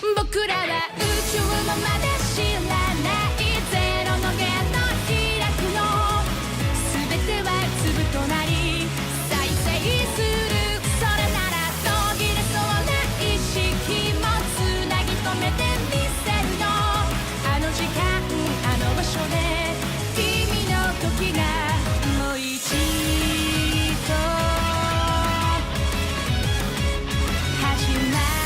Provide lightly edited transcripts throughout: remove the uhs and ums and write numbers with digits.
僕らは宇宙のまで知らないゼロの弦の開くの全ては粒となり再生するそれなら途切れそうな意識もつなぎ止めてみせるのあの時間あの場所で君の時がもう一度始まる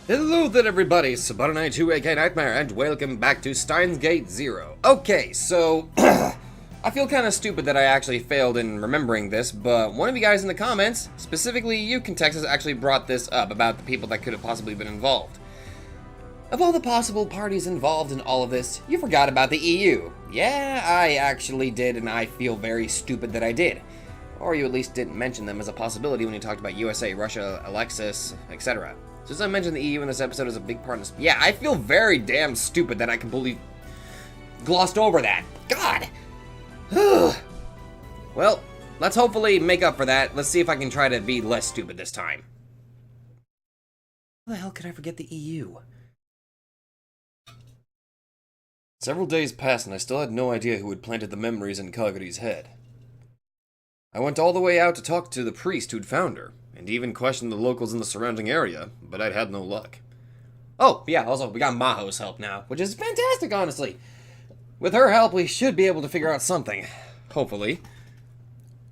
Hello there everybody, Sabanai2 aka Nightmare, and welcome back to Steins Gate 0. Okay, so, I feel kinda stupid that I actually failed in remembering this, but one of you guys in the comments, specifically you, Contextus, actually brought this up about the people that could have possibly been involved. Of all the possible parties involved in all of this, you forgot about the EU. Yeah, I actually did, and I feel very stupid that I did. Or you at least didn't mention them as a possibility when you talked about USA, Russia, Alexis, etc. Since I mentioned the EU in this episode as a big part of this, yeah, I feel very damn stupid that I completely glossed over that. God! Well, let's hopefully make up for that. Let's see if I can try to be less stupid this time. How the hell could I forget the EU? Several days passed and I still had no idea who had planted the memories in Kaguri's head. I went all the way out to talk to the priest who'd found her, and even questioned the locals in the surrounding area, but I'd had no luck. Oh, yeah, also, we got Maho's help now, which is fantastic, honestly. With her help, we should be able to figure out something. Hopefully.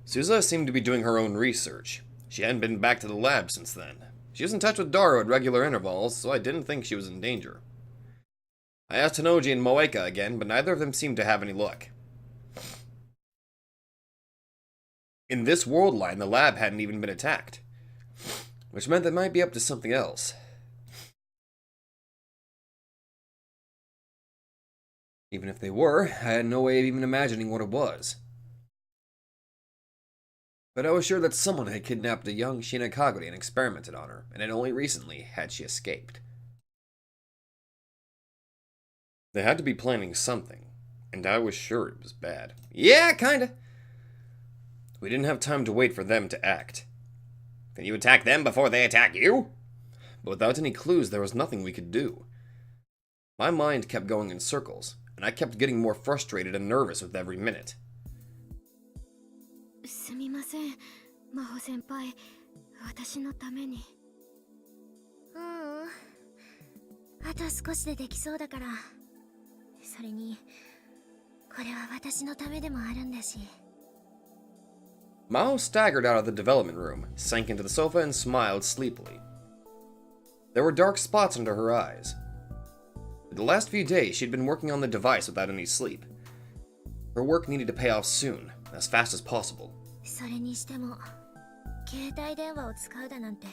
Suza seemed to be doing her own research. She hadn't been back to the lab since then. She was in touch with Daru at regular intervals, so I didn't think she was in danger. I asked Hanoji and Moeka again, but neither of them seemed to have any luck. In this world line, the lab hadn't even been attacked, which meant they might be up to something else. Even if they were, I had no way of even imagining what it was. But I was sure that someone had kidnapped a young Shina Kaguri and experimented on her, and only recently had she escaped. They had to be planning something, and I was sure it was bad. Yeah, kinda. We didn't have time to wait for them to act. Can you attack them before they attack you? But without any clues, there was nothing we could do. My mind kept going in circles, and I kept getting more frustrated and nervous with every minute. すみません、真帆先輩、私のために。あと少しでできそうだから。それに、これは私のためでもあるんだし。Mao staggered out of the development room, sank into the sofa, and smiled sleepily. There were dark spots under her eyes. For the last few days, she'd been working on the device without any sleep. Her work needed to pay off soon, as fast as possible. それにしても、携帯電話を使うだなんて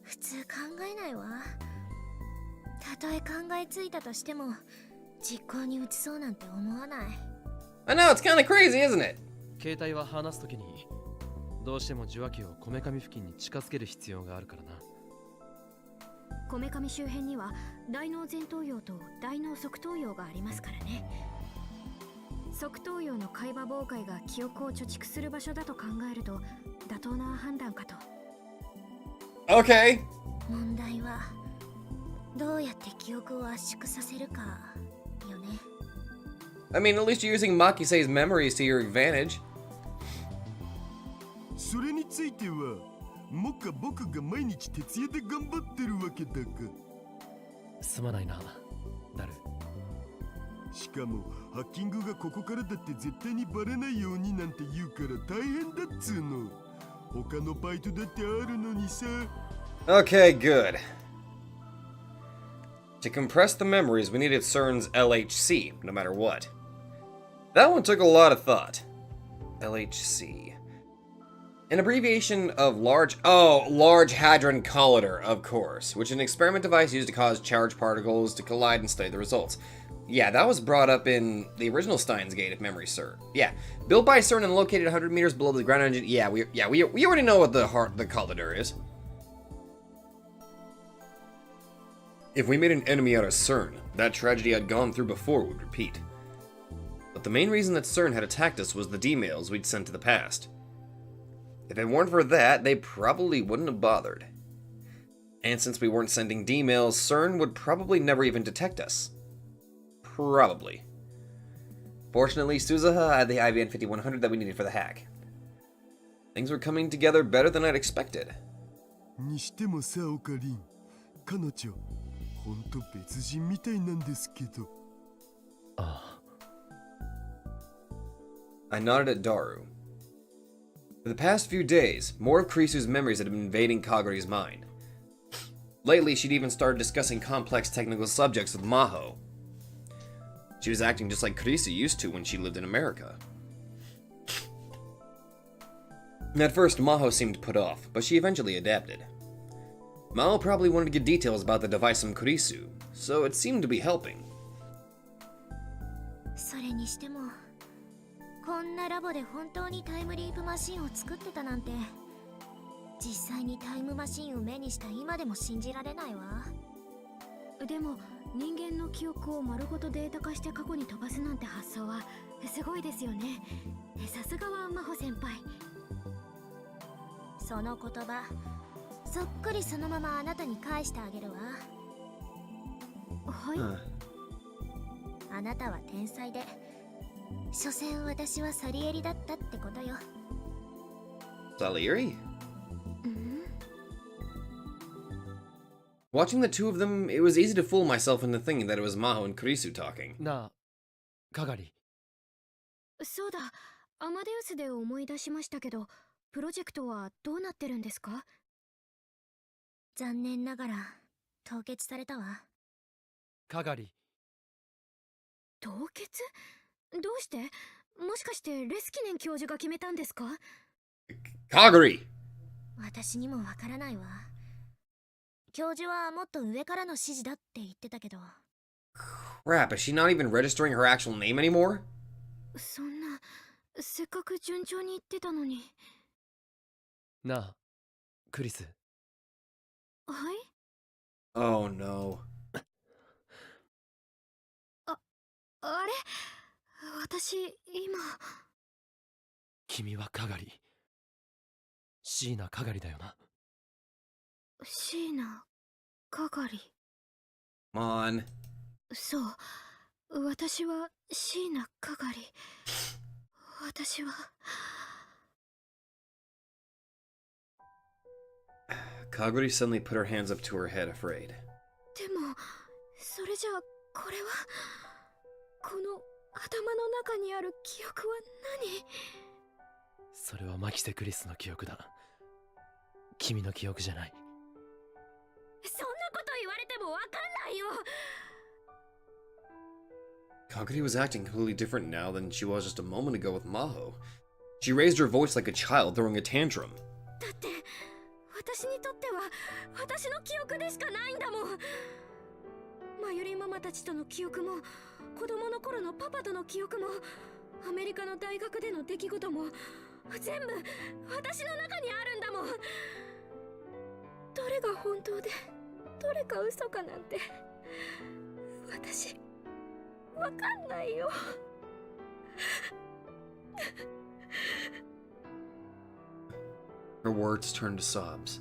普通考えないわ。たとえ考えついたとしても、実行に移そうなんて思わない。I know, it's kind of crazy, isn't it? 携帯は話すときにどうしても受話器をこめかみ付近に近づける必要があるからな。こめかみ周辺には大脳前頭葉と大脳側頭葉がありますからね。側頭葉の会話妨害が記憶を貯蓄する場所だと考えると妥当な判断かと。Okay. 問題はどうやって記憶を圧縮させるかよね。I mean, at least you're using Makisei's memories to your advantage. それについては、もか僕が毎日徹夜で頑張ってるわけだが。すまないな、ダル。しかも、ハッキングがここからだって絶対にバレないようになんて言うから大変だっつーの。他のバイトだってあるのにさ。Okay, good. To compress the memories, we needed CERN's LHC, no matter what. That one took a lot of thought. LHC. An abbreviation of Large Hadron Collider, of course, which is an experiment device used to cause charged particles to collide and study the results. Yeah, that was brought up in the original Steins Gate, if memory serves. Yeah, built by CERN and located 100 meters below the ground engine. Yeah, we already know what the collider is. If we made an enemy out of CERN, that tragedy I'd gone through before would repeat. The But the main reason that CERN had attacked us was the D-mails we'd sent to the past. If it weren't for that, they probably wouldn't have bothered. And since we weren't sending D-mails, CERN would probably never even detect us. Probably. Fortunately, Suzuha had the IBN 5100 that we needed for the hack. Things were coming together better than I'd expected. にしてもさ、オカリン、彼女、ほんと別人みたいなんですけど。I nodded at Daru. For the past few days, more of Kurisu's memories had been invading Kaguri's mind. Lately, she'd even started discussing complex technical subjects with Maho. She was acting just like Kurisu used to when she lived in America. At first, Maho seemed put off, but she eventually adapted. Maho probably wanted to get details about the device from Kurisu, so it seemed to be helping. それにしてもこんなラボで本当にタイムリープマシンを作ってたなんて実際にタイムマシンを目にした今でも信じられないわ。でも人間の記憶を丸ごとデータ化して過去に飛ばすなんて発想はすごいですよね。さすがは真帆先輩。その言葉そっくりそのままあなたに返してあげるわ。はい、あなたは天才で所詮私はサリエリだったってことよ。Salieri? Watching the two of them, it was easy to fool myself into thinking that it was Maho and Kurisu talking. なあ、かがり。そうだ、アマデウスで思い出しましたけど、プロジェクトはどうなってるんですか？残念ながら凍結されたわ。かがり。凍結？どうして？もしかしてレスキネン教授が決めたんですか？ Kaguri! 私にもわからないわ。教授はもっと上からの指示だって言ってたけど。Crap, is she not even registering her actual name anymore? そんな、せっかく順調に言ってたのに。なあ、クリス。はい？ Oh no. あれ？私、今。君はかがり。椎名かがりだよな。椎名かがり。Come on. そう、私は椎名かがり。私は。Kaguri suddenly put her hands up to her head, afraid. でも、それじゃあ、これは。この頭の中にある記憶は何？それはマキセクリスの記憶だ。君の記憶じゃない。そんなこと言われてもわかんないよ。Kaguri was acting completely different now than she was just a moment ago with Maho. She raised her voice like a child throwing a tantrum. だって私にとっては私の記憶でしかないんだもん。マユリンママたちとの記憶も子供の頃のパパとの記憶もアメリカの大学での出来事も全部私の中にあるんだもん。どれが本当でどれか嘘かなんて私わかんないよ。Her words turned to sobs.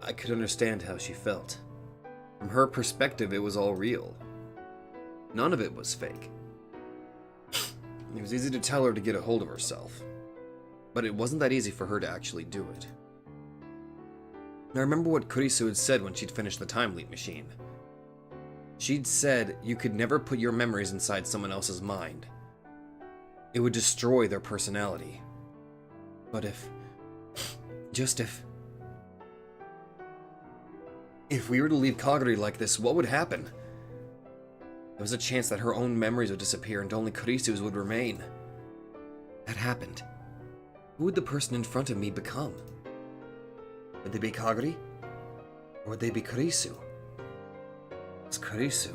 I could understand how she felt. From her perspective, it was all real. None of it was fake. It was easy to tell her to get a hold of herself, but it wasn't that easy for her to actually do it. I remember what Kurisu had said when she'd finished the time leap machine. She'd said you could never put your memories inside someone else's mind. It would destroy their personality. But if we were to leave Kaguri like this, what would happen? There was a chance that her own memories would disappear and only Kurisu's would remain. That happened. Who would the person in front of me become? Would they be Kaguri? Or would they be Kurisu? It's Kurisu.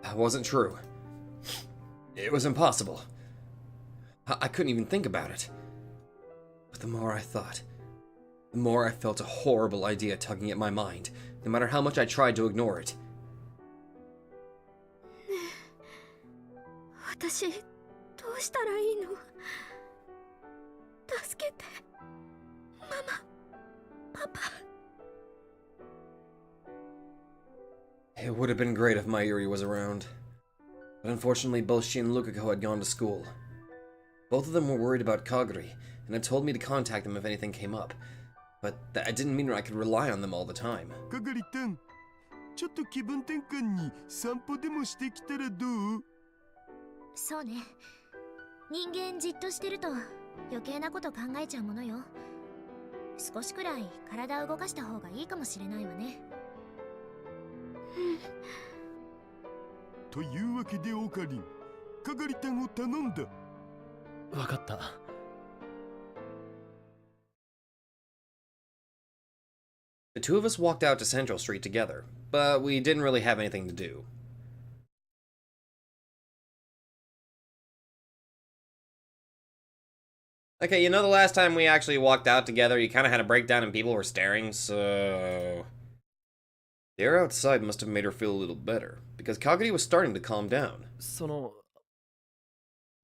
That wasn't true. It was impossible. I couldn't even think about it. But the more I thought, the more I felt a horrible idea tugging at my mind, no matter how much I tried to ignore it. 私どうしたらいいの？助けて、ママ、パパ。 It would have been great if Mayuri was around. But unfortunately, both she and Lukako had gone to school. Both of them were worried about Kaguri, and had told me to contact them if anything came up. But that didn't mean I could rely on them all the time. Kaguri-tan, ちょっと気分転換に散歩でもしてきたらどう？そうね。人間じっとしてると余計なこと考えちゃうものよ。少しくらい体を動かした方がいいかもしれないわね。というわけでオカリン、かがりたんを頼んだ。わかった。The two of us walked out to Central Street together, but we didn't really have anything to do. Okay, you know the last time we actually walked out together, you kind of had a breakdown and people were staring, so... The air outside must have made her feel a little better, because Kaguri was starting to calm down. その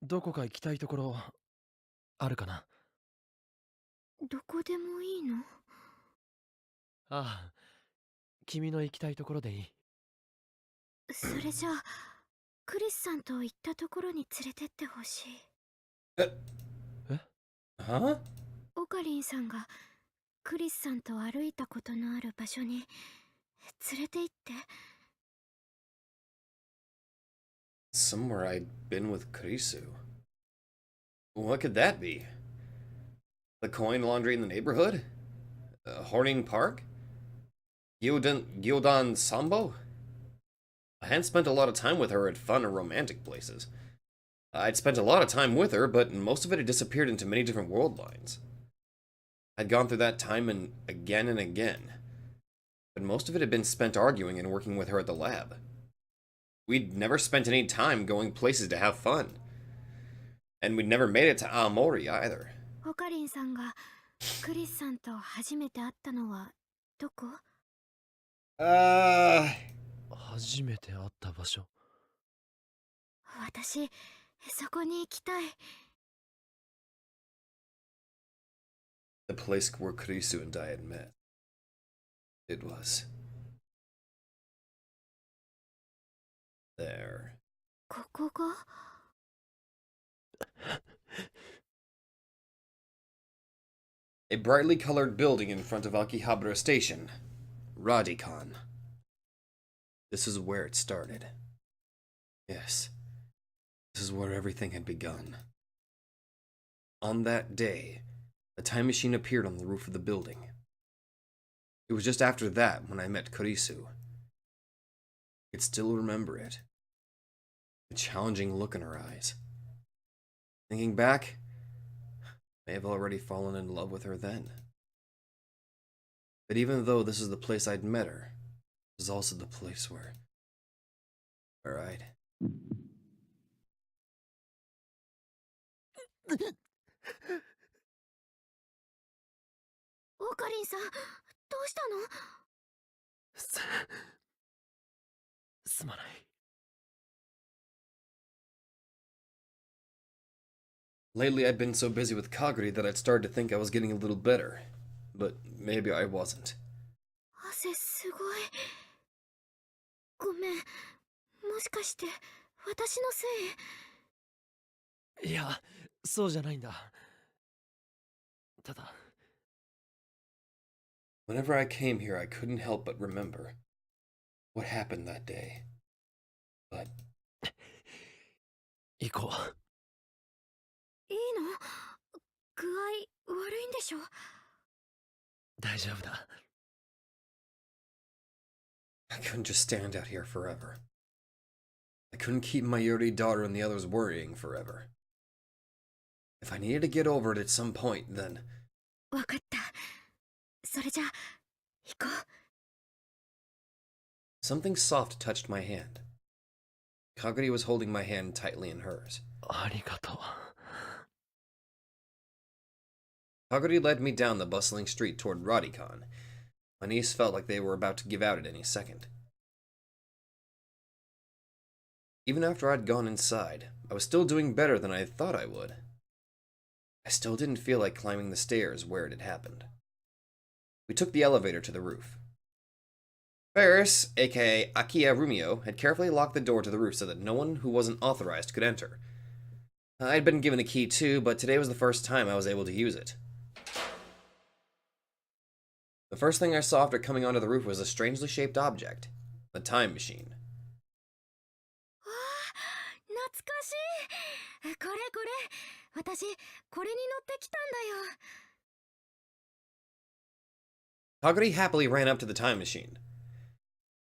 どこか行きたいところあるかな？どこでもいいの？ああ、君の行きたいところでいい。それじゃあ、クリスさんと行ったところに連れてってほしい。え Huh? オカリンさんがクリスさんと歩いたことのある場所に連れて行って。Somewhere I'd been with Kurisu. What could that be? The coin laundry in the neighborhood? Horning Park? Gyodan Sambo? I hadn't spent a lot of time with her at fun or romantic places. I'd spent a lot of time with her, but most of it had disappeared into many different world lines. I'd gone through that time and again, but most of it had been spent arguing and working with her at the lab. We'd never spent any time going places to have fun. And we'd never made it to Aomori either. オカリンさんがクリスさんと初めて会ったのはどこ？初めて会った場所。私、そこに行きたい。The place where Kurisu and I had met. It was... there. ここが？A brightly colored building in front of Akihabara Station. Radicon. This is where it started. Yes. This is where everything had begun. On that day, a time machine appeared on the roof of the building. It was just after that when I met Kurisu. I could still remember it. The challenging look in her eyes. Thinking back, I may have already fallen in love with her then. But even though this is the place I'd met her, it was also the place where I'd... オカリンさん、どうしたの？すまない。Lately, I'd been so busy with Kaguri that I'd started to think I was getting a little better. But maybe I wasn't. 汗すごい。ごめん。もしかして私のせい？いや、そうじゃないんだ。ただ。Whenever I came here, I couldn't help but remember what happened that day. But... 行こう。いいの？具合悪いんでしょ？大丈夫だ。I couldn't just stand out here forever. I couldn't keep my Yuri daughter and the others worrying forever. If I needed to get over it at some point, then... わかった。それじゃ、行こう。Something soft touched my hand. Kaguri was holding my hand tightly in hers. ありがとう。Kaguri led me down the bustling street toward Radicon. My knees felt like they were about to give out at any second. Even after I'd gone inside, I was still doing better than I thought I would. I still didn't feel like climbing the stairs where it had happened. We took the elevator to the roof. Ferris, aka Akiya Rumio, had carefully locked the door to the roof so that no one who wasn't authorized could enter. I'd been given a key too, but today was the first time I was able to use it. The first thing I saw after coming onto the roof was a strangely shaped object, a time machine. 懐かしい。これこれ、私これに乗ってきたんだよ。 Kaguri happily ran up to the time machine.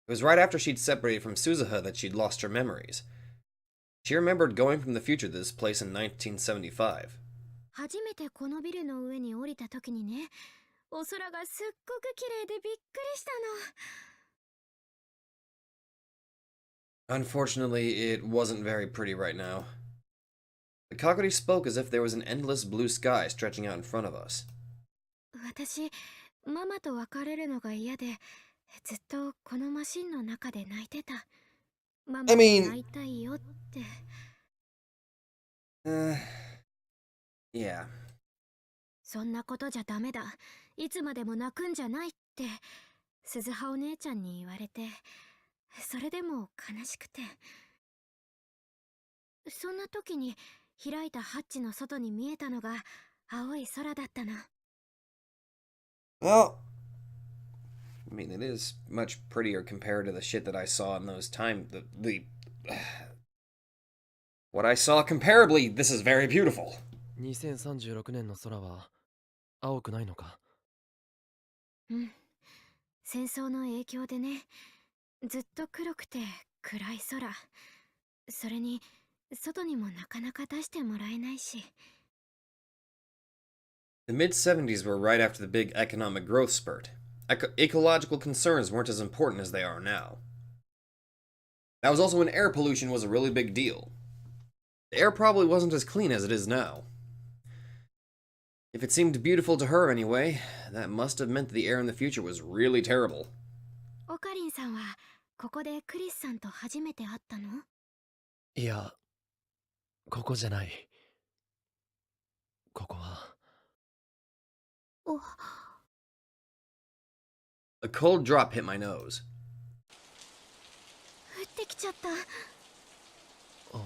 It was right after she'd separated from Suzuha that she'd lost her memories. She remembered going from the future to this place in 1975. 初めてこのビルの上に降りた時にね、お空がすっごく綺麗でびっくりしたの。 Unfortunately, it wasn't very pretty right now. The Kaguri spoke as if there was an endless blue sky stretching out in front of us. 私、ママと別れるのが嫌で、ずっとこのマシンの中で泣いてた。ママと会いたいよって。Yeah. そんなことじゃダメだ。いつまでも泣くんじゃないって、鈴葉お姉ちゃんに言われて、それでも悲しくて。そんな時に開いたハッチの外に見えたのが青い空だったの。Well, I mean, it is much prettier compared to the shit that I saw in those what I saw comparably, this is very beautiful. 2036年の空は青くないのか？うん。戦争の影響でね、ずっと黒くて暗い空。それに、外にもなかなか出してもらえないし。The mid-70s were right after the big economic growth spurt. Ecological concerns weren't as important as they are now. That was also when air pollution was a really big deal. The air probably wasn't as clean as it is now. If it seemed beautiful to her anyway, that must have meant that the air in the future was really terrible. オカリンさんはここでクリスさんと初めて会ったの？いや、ここじゃない。ここは。お。 A cold drop hit my nose. 降ってきちゃった。ああ、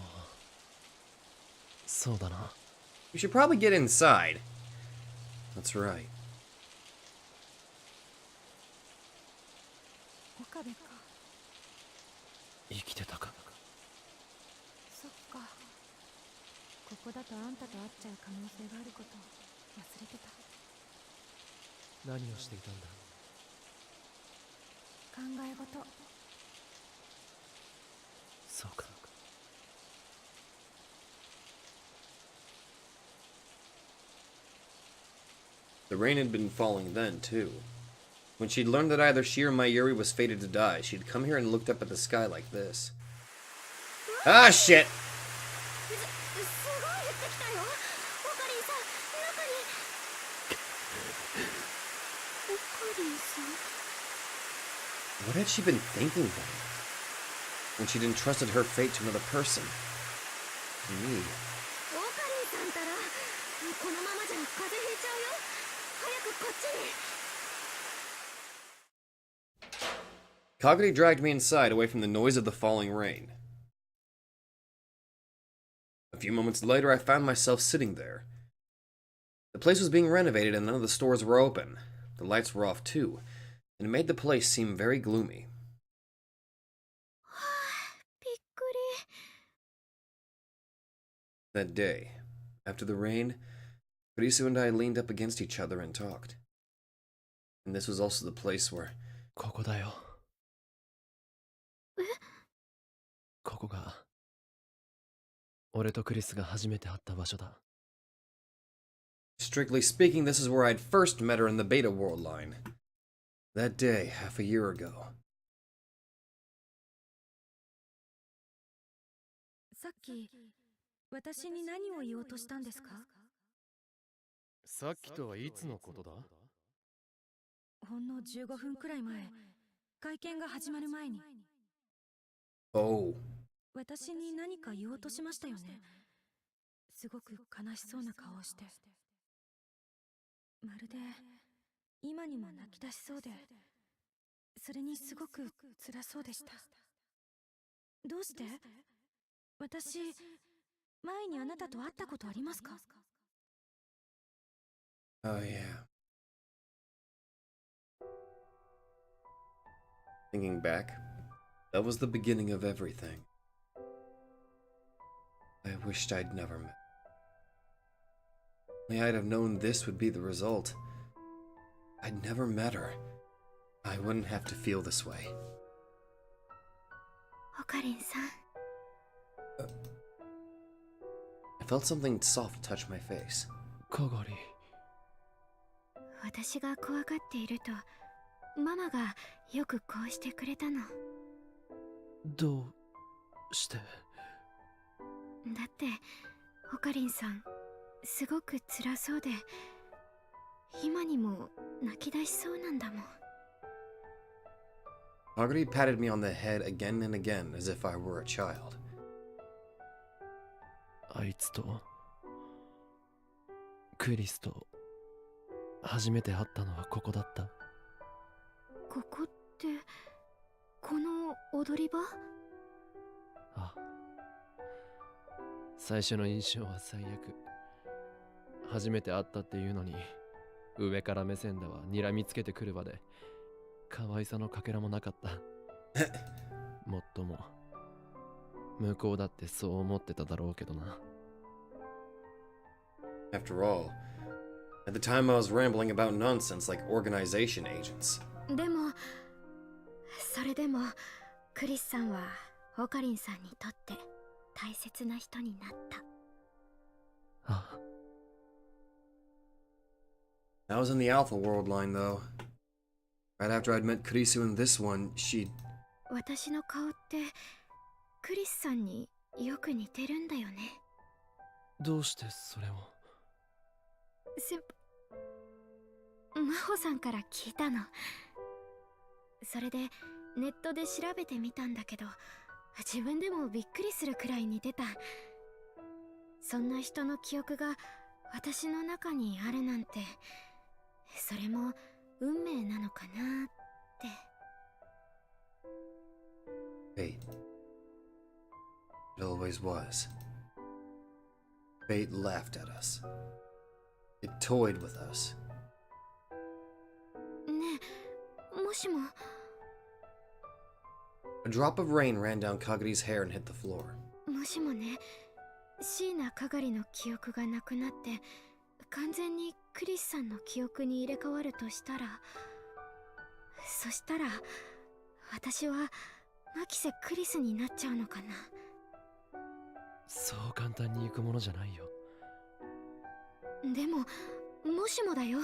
そうだな。We should probably get inside. That's right. 岡部か。生きてたか。そっか。ここだとあんたと会っちゃう可能性があること忘れてた。何をしていたんだ？考え事。そうか。The rain had been falling then, too. When she'd learned that either she or Mayuri was fated to die, she'd come here and looked up at the sky like this. Ah, shit! すごい降ってきたよ。オカリンさん、中に。オカリンさん。 What had she been thinking then? When she'd entrusted her fate to another person? To me. オカリンさんたら、このままじゃ風邪ひいちゃうよ。早くこっちに。 Kaguri dragged me inside away from the noise of the falling rain. A few moments later, I found myself sitting there. The place was being renovated and none of the stores were open. The lights were off too, and it made the place seem very gloomy. びっくり。 That day, after the rain, Kurisu and I leaned up against each other and talked. And this was also the place where... ここだよ。え？ここが俺とクリスが初めて会った場所だ。 Strictly speaking, this is where I'd first met her in the Beta World line. That day, half a year ago. さっき私に何を言おうとしたんですか？さっきとはいつのことだ？ほんの15分くらい前、会見が始まる前に。Oh. 私に何か言おうとしましたよね。すごく悲しそうな顔をして。まるで今にも泣き出しそうで、それにすごく辛そうでした。どうして？私、前にあなたと会ったことありますか？ Oh, yeah. Thinking back, that was the beginning of everything. I wished I'd never met. Only I'd have known this would be the result. I'd never met her. I wouldn't have to feel this way. オカリンさん。I felt something soft touch my face. かがり。私が怖がっていると、ママがよくこうしてくれたの。どうして？だって、オカリンさん、すごく辛そうで、今にも泣き出しそうなんだもん。Marguerite patted me on the head again and again as if I were a child. あいつとクリスと初めて会ったのはここだった。ここって、この踊り場？あ、最初の印象は最悪。初めて会ったっていうのに上から目線だわ、睨みつけてくる場で可愛さのかけらもなかった。もっとも向こうだってそう思ってただろうけどな。After all, at the time I was rambling about nonsense like organization agents. でも、それでも、クリスさんはオカリンさんにとって大切な人になった。あ、I was in the Alpha World line though. Right after I'd met Kurisu in this one, she'd... 私の顔ってクリスさんによく似てるんだよね。どうしてそれを？真帆さんから聞いたの。それでネットで調べてみたんだけど、自分でもびっくりするくらい似てた。そんな人の記憶が私の中にあるなんて、それも運命なのかなって。Fate. It always was. Fate laughed at us. It toyed with us. ねえ、もしも。A drop of rain ran down Kaguri's hair and hit the floor. もしもね、椎名かがりの記憶がなくなって完全にクリスさんの記憶に入れ替わるとしたら、そしたら私はマキセクリスになっちゃうのかな。そう簡単にいくものじゃないよ。でも、もしもだよ。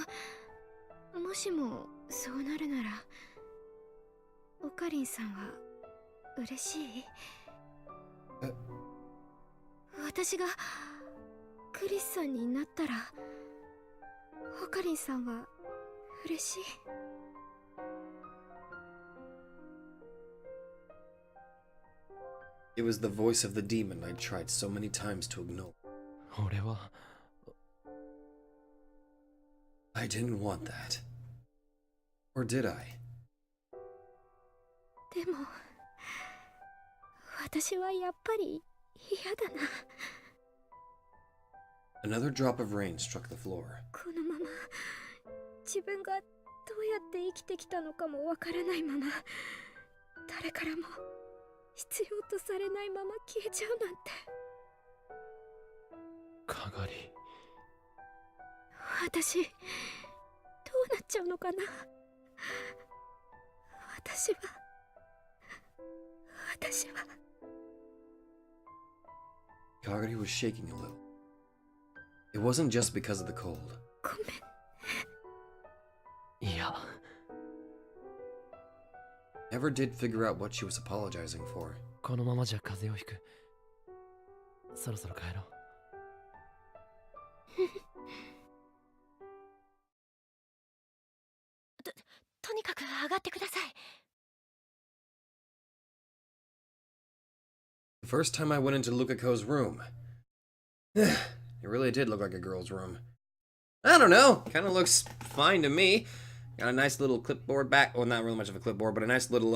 もしもそうなるなら、オカリンさんは嬉しい？私がクリスさんになったら、オカリンさんは嬉しい？It was the voice of the demon I'd tried so many times to ignore. 俺は I didn't want that. Or did I? でも、私はやっぱり嫌だな。Another drop of rain struck the floor. このまま自分がどうやって生きてきたのかもわからないまま、誰からも必要とされないまま消えちゃうなんて。かがり、私、どうなっちゃうのかな。私は Kaguri was shaking a little. It wasn't just because of the cold. ごめん。いや、 Never did figure out what she was apologizing for. このままじゃ風邪をひく。そろそろ帰ろう。にかく上がってください。 The first time I went into Lukiko's room. It really did look like a girl's room. I don't know. Kind of looks fine to me. Got a nice little clipboard back. Well, not really much of a clipboard, but a nice little,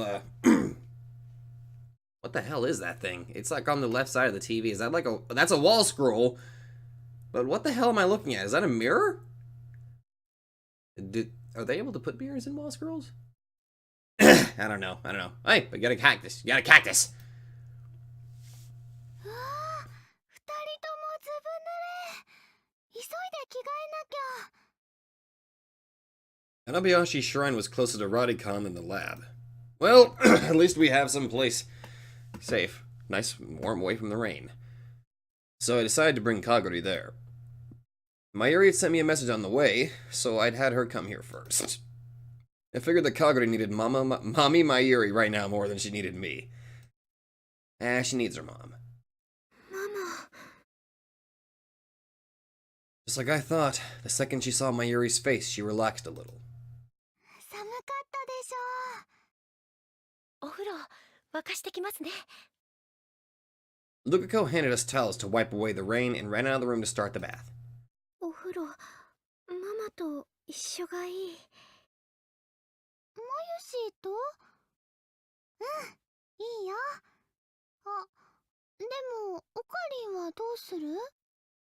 What the hell is that thing? It's like on the left side of the TV. Is that like a... That's a wall scroll. But what the hell am I looking at? Is that a mirror? Are they able to put mirrors in wall scrolls? I don't know. Hey, we got a cactus. You got a cactus. うわあ、二人ともずぶ濡れ。急いで着替えなきゃ。 Hanabayashi Shrine was closer to Radicon than the lab. Well, at least we have some place safe. Nice, warm, away from the rain. So I decided to bring Kaguri there. Mayuri had sent me a message on the way, so I'd had her come here first. I figured that Kaguri needed Mommy Mayuri right now more than she needed me. She needs her mom. Mama. Just like I thought, the second she saw Mayuri's face, she relaxed a little. 寒かったでしょ。お風呂沸かしてきますね。 Lukiko handed us towels to wipe away the rain and ran out of the room to start the bath. お風呂、ママと一緒がいい。マユシーと？うん、いいよ。あ、でも、オカリンはどうする？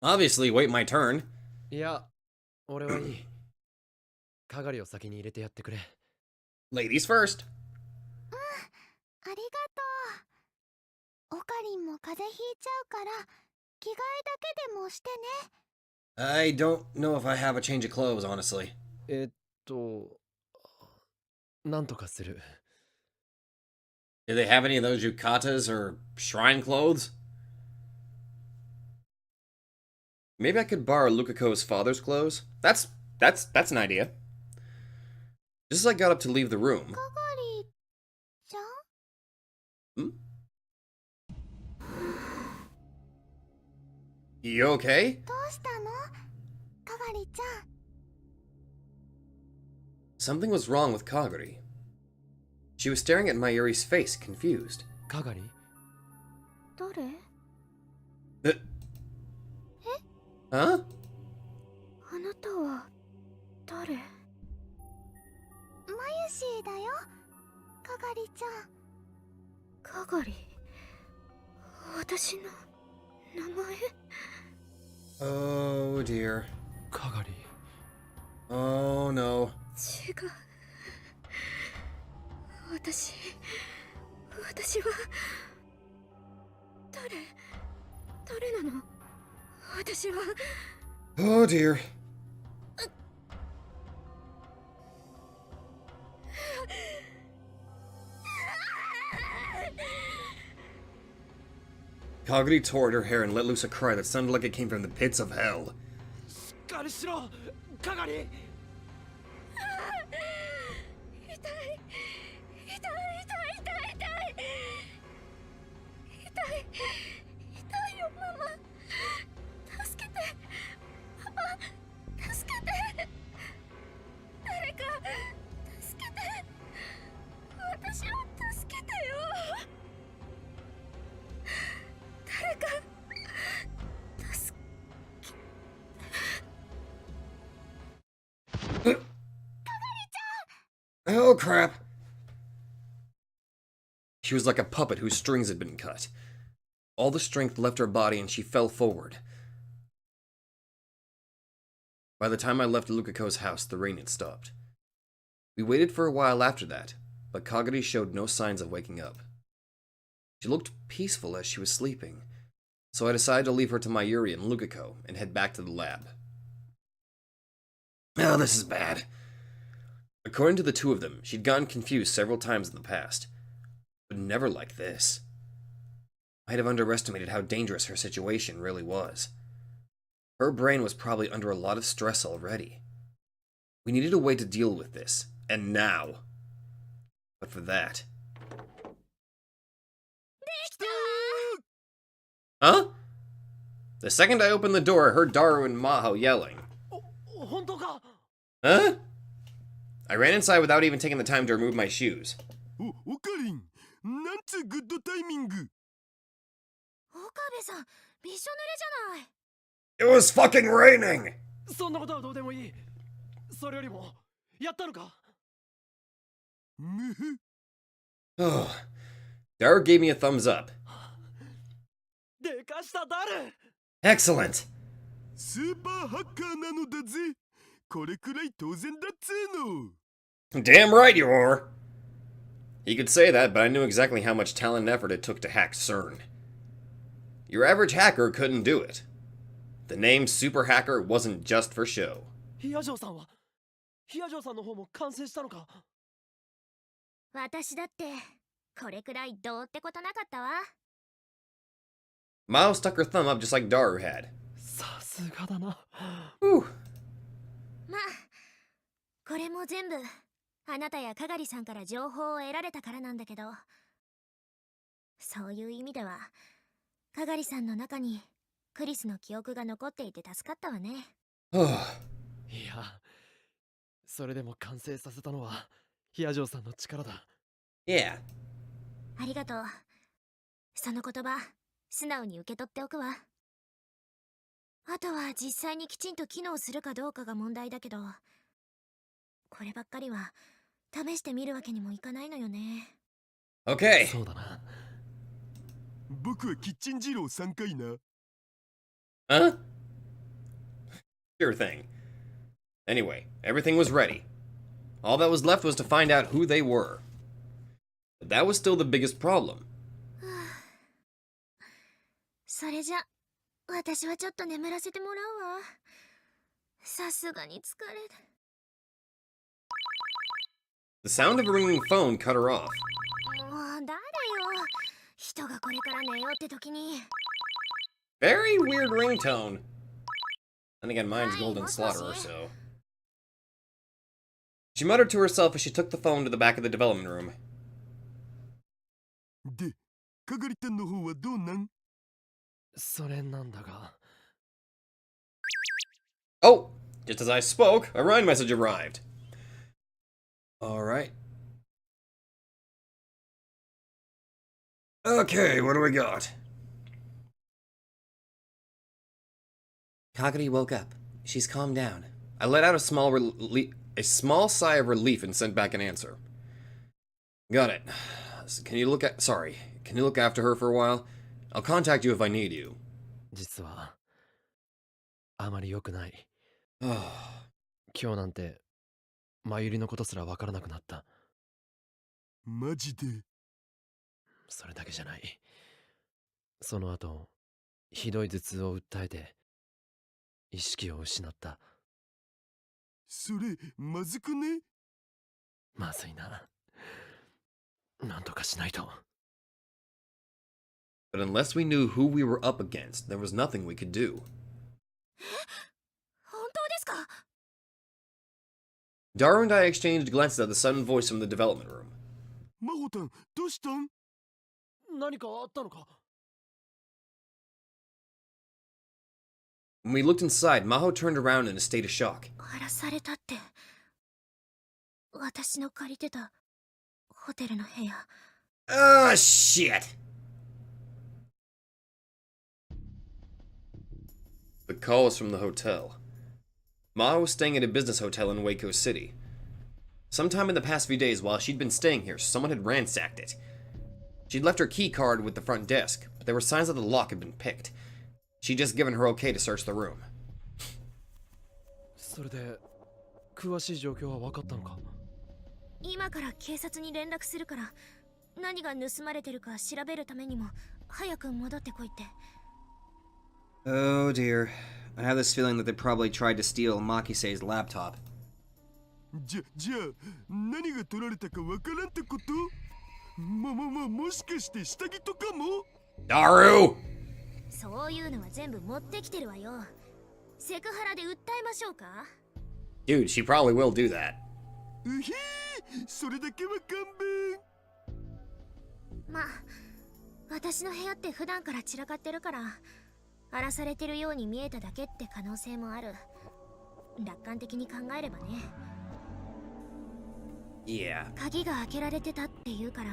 Obviously, wait my turn. いや、俺はいい。かがりを先に入れてやってくれ。Ladies first. ありがとう。オカリンも風邪ひいちゃうから、着替えだけでもしてね。 I don't know if I have a change of clothes, honestly. なんとかする。Do they have any of those yukatas or shrine clothes? Maybe I could borrow Lukiko's father's clothes? That's an idea. Just as I got up to leave the room. かがりちゃん？ Hmm? You okay? どうしたの？かがりちゃん。 Something was wrong with Kaguri. She was staring at Mayuri's face, confused. かがり？誰？ Huh? あなたは誰？マユシーだよ。かがりちゃん。かがり。私の名前？ Oh dear. かがり。 Oh no. 違う。私は誰なの？私は。 Oh dear. Kaguri tore at her hair and let loose a cry that sounded like it came from the pits of hell. しっかりしろ、かがり。痛いよ、ママ。助けて。パパ、助けて。誰か、助けて。私を助けてよ。誰か、助け。 Oh crap. She was like a puppet whose strings had been cut. All the strength left her body and she fell forward. By the time I left Lukiko's house, the rain had stopped. We waited for a while after that, but Kaguri showed no signs of waking up. She looked peaceful as she was sleeping, so I decided to leave her to Mayuri and Lukiko and head back to the lab. Oh, this is bad. According to the two of them, she'd gotten confused several times in the past, but never like this. I might have underestimated how dangerous her situation really was. Her brain was probably under a lot of stress already. We needed a way to deal with this, and now. But for that... Huh? The second I opened the door, I heard Daru and Maho yelling. Huh? I ran inside without even taking the time to remove my shoes. おかりん、なんつグッドタイミング。岡部さん、びしょ濡れじゃない。 It was fucking raining! そんなことはどうでもいい。それよりも、やったのか？むふ。Oh. Daru gave me a thumbs up. でかしたダル！ Excellent! スーパーハッカーなのだぜ。これくらい当然だっつーの。 Damn right you are! He could say that, but I knew exactly how much talent and effort it took to hack CERN. Your average hacker couldn't do it. The name Super Hacker wasn't just for show. ヒアジョーさんはヒアジョーさんの方も完成したのか？私だってこれくらいどうってことなかったわ。 Miles stuck her thumb up just like Daru had. さすがだな。Whew. まあこれも全部あなたやかがりさんから情報を得られたからなんだけど、そういう意味ではかがりさんの中にクリスの記憶が残っていて助かったわね。いや、それでも完成させたのはヒアジョーさんの力だ。Yeah. ありがとう。その言葉素直に受け取っておくわ。あとは実際にきちんと機能するかどうかが問題だけど、こればっかりは試してみるわけにもいかないのよね。 Okay. そうだな。僕はキッチン二郎3回な。Huh? Sure thing. Anyway, everything was ready. All that was left was to find out who they were. But that was still the biggest problem. それじゃ私はちょっと眠らせてもらうわ。さすがに疲れる。 The sound of a ringing phone cut her off. もう誰よ、人がこれから寝ようって時に。 Very weird ringtone. Then again, mine's Golden Slaughterer, so... She muttered to herself as she took the phone to the back of the development room. で、かがりたんの方はどうなん？それなんだが。Oh! Just as I spoke, a Rhine message arrived. Alright. Okay, what do we got? Kagari woke up. She's calmed down. I let out a small sigh of relief and sent back an answer. Got it. Can you look after her for a while? I'll contact you if I need you. 実はあまり良くない。 Oh. 今日なんて真由りのことすらわからなくなった。マジで？それだけじゃない。その後ひどい頭痛を訴えて意識を失った。それまずくね？まずいな。なんとかしないと。 But unless we knew who we were up against, there was nothing we could do. 本当ですか？ Daru and I exchanged glances at the sudden voice from the development room. マホタン、どうしたん？何かあったのか？ When we looked inside, Maho turned around in a state of shock. 荒らされたって、私の借りてたホテルの部屋。 Ah, shit! The call was from the hotel. Maho was staying at a business hotel in Waco City. Sometime in the past few days, while she'd been staying here, someone had ransacked it. She'd left her key card with the front desk, but there were signs that the lock had been picked. She'd just given her okay to search the room. それで詳しい状況は分かったのか？今から警察に連絡するから、何が盗まれてるか調べるためにも早く戻ってこいって。 Oh dear. I have this feeling that they probably tried to steal Makisei's laptop. じゃあ、何が取られたかわからんってこと？もしかして下着とかも？ Daru! そういうのは全部持ってきてるわよ。セクハラで訴えましょうか？ Dude, she probably will do that. うひー、それだけは勘弁。まあ、私の部屋って普段から散らかってるから、荒らされてるように見えただけって可能性もある。楽観的に考えればね。Yeah. 鍵が開けられてたって言うから、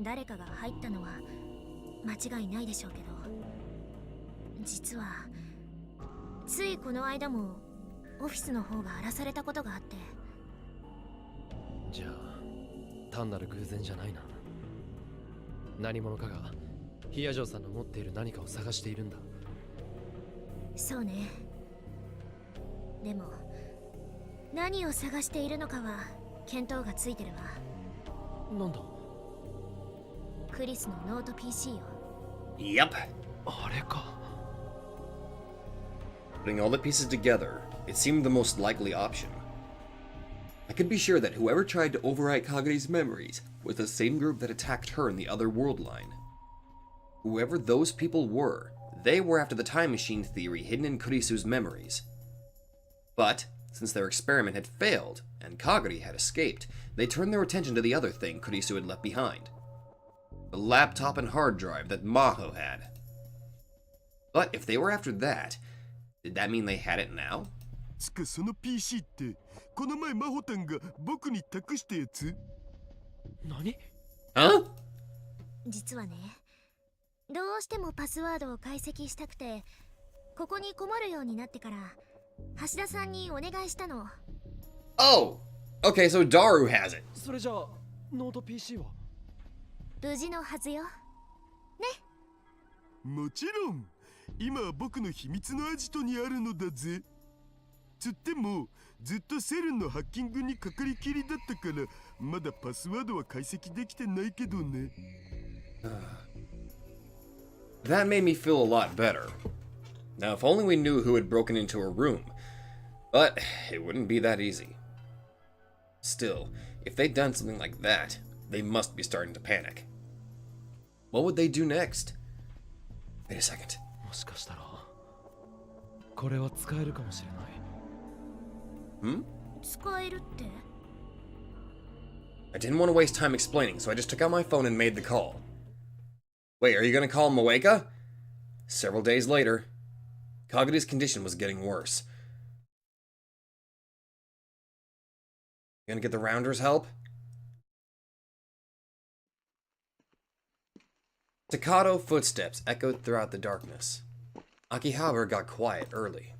誰かが入ったのは間違いないでしょうけど、実はついこの間もオフィスの方が荒らされたことがあって。じゃあ単なる偶然じゃないな。何者かがヒヤジョーさんの持っている何かを探しているんだ。そうね。でも何を探しているのかは見当がついてるわ。なんだ？クリスのノート PC よ。Yep. あれか。Putting all the pieces together, it seemed the most likely option. I could be sure that whoever tried to overwrite Kaguri's memories was the same group that attacked her in the other world line. Whoever those people were, they were after the time machine theory hidden in Kurisu's memories. But, since their experiment had failed, and Kaguri had escaped, they turned their attention to the other thing Kurisu had left behind. The laptop and hard drive that Maho had. But if they were after that, did that mean they had it now? つかその PC ってこの前マホタンが僕に託したやつ？何？ Huh? 実はね、どうしてもパスワードを解析したくて、ここにこもるようになってから橋田さんにお願いしたの。Oh! Okay, so Daru has it. それじゃあノート PC は？無事のはずよ。ね。もちろん今は僕の秘密のアジトにあるのだぜ。つってもずっとセルンのハッキングにかかりきりだったからまだパスワードは解析できてないけどね。That made me feel a lot better. Now, if only we knew who had broken into her room. But it wouldn't be that easy. Still, if they'd done something like that, they must be starting to panic. What would they do next? Wait a second. もしかしたらこれは使えるかもしれない。使えるって？ I didn't want to waste time explaining, so I just took out my phone and made the call. Wait, are you gonna call Moeka? Several days later, Kaguri's condition was getting worse. You gonna get the Rounders' help? Staccato footsteps echoed throughout the darkness. Akihabara got quiet early.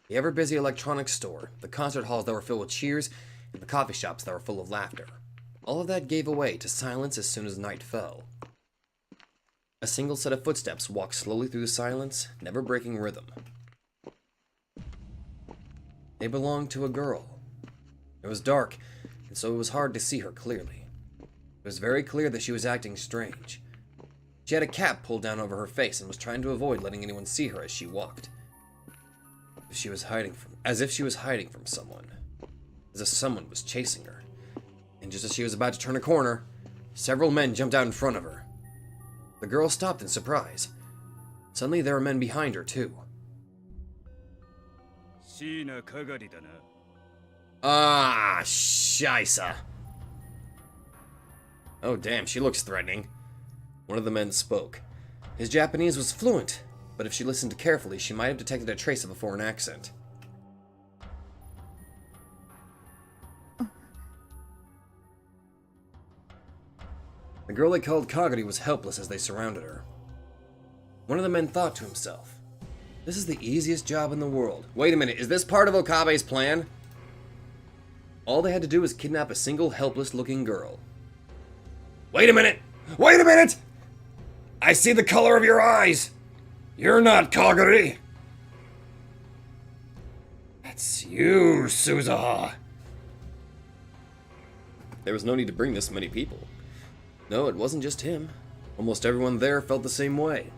The ever-busy electronics store, the concert halls that were filled with cheers, and the coffee shops that were full of laughter. All of that gave way to silence as soon as night fell. A single set of footsteps walked slowly through the silence, never breaking rhythm. They belonged to a girl. It was dark, and so it was hard to see her clearly. It was very clear that she was acting strange. She had a cap pulled down over her face and was trying to avoid letting anyone see her as she walked. As if she was hiding from someone. As if someone was chasing her. And just as she was about to turn a corner, several men jumped out in front of her. The girl stopped in surprise. Suddenly there were men behind her too. Ah, Scheisse. Oh damn, she looks threatening. One of the men spoke. His Japanese was fluent, but if she listened carefully, she might have detected a trace of a foreign accent. The girl they called Kaguri was helpless as they surrounded her. One of the men thought to himself, "This is the easiest job in the world." Wait a minute, is this part of Okabe's plan? All they had to do was kidnap a single helpless-looking girl. Wait a minute! Wait a minute! I see the color of your eyes! You're not Kaguri! That's you, Suzaha! There was no need to bring this many people. No, it wasn't just him. Almost everyone there felt the same way.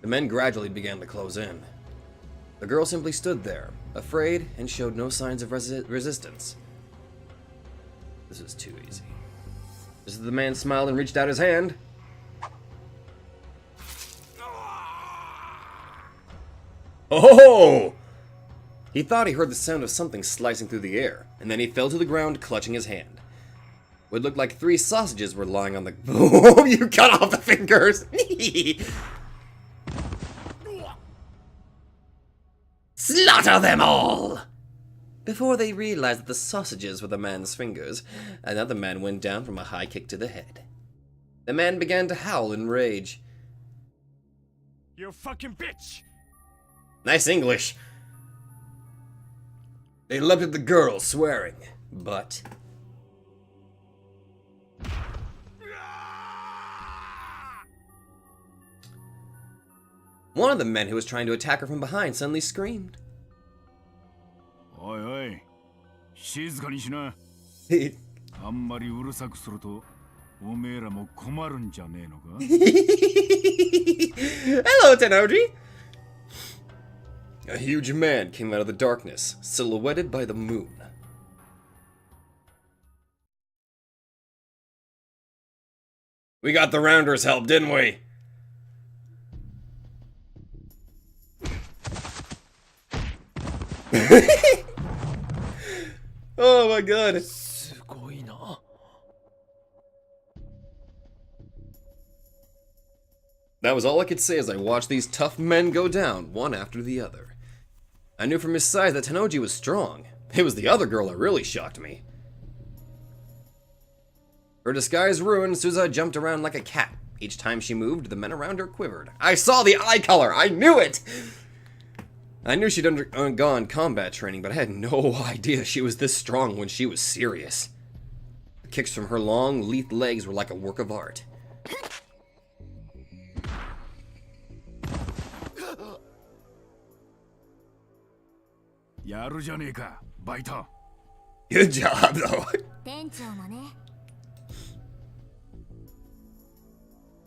The men gradually began to close in. The girl simply stood there, afraid, and showed no signs of resistance. This was too easy. Just as the man smiled and reached out his hand. Oh! He thought he heard the sound of something slicing through the air, and then he fell to the ground, clutching his hand. What looked like 3 sausages were lying on the... Oh, you cut off the fingers! Slaughter them all! Before they realized that the sausages were the man's fingers, another man went down from a high kick to the head. The man began to howl in rage. You fucking bitch! Nice English. They leapt at the girl, swearing, but... One of the men who was trying to attack her from behind suddenly screamed. Oi, oi. 静かにしな。あんまりうるさくすると、おめえらも困るんじゃねえのか? Hello, Tennoji! A huge man came out of the darkness, silhouetted by the moon. We got the Rounders' help, didn't we? Oh my god. That was all I could say as I watched these tough men go down, one after the other. I knew from his size that Tennoji was strong. It was the other girl that really shocked me. Her disguise ruined, Suza jumped around like a cat. Each time she moved, the men around her quivered. I saw the eye color! I knew it! I knew she'd undergone combat training, but I had no idea she was this strong when she was serious. The kicks from her long, lithe legs were like a work of art. Good job, though.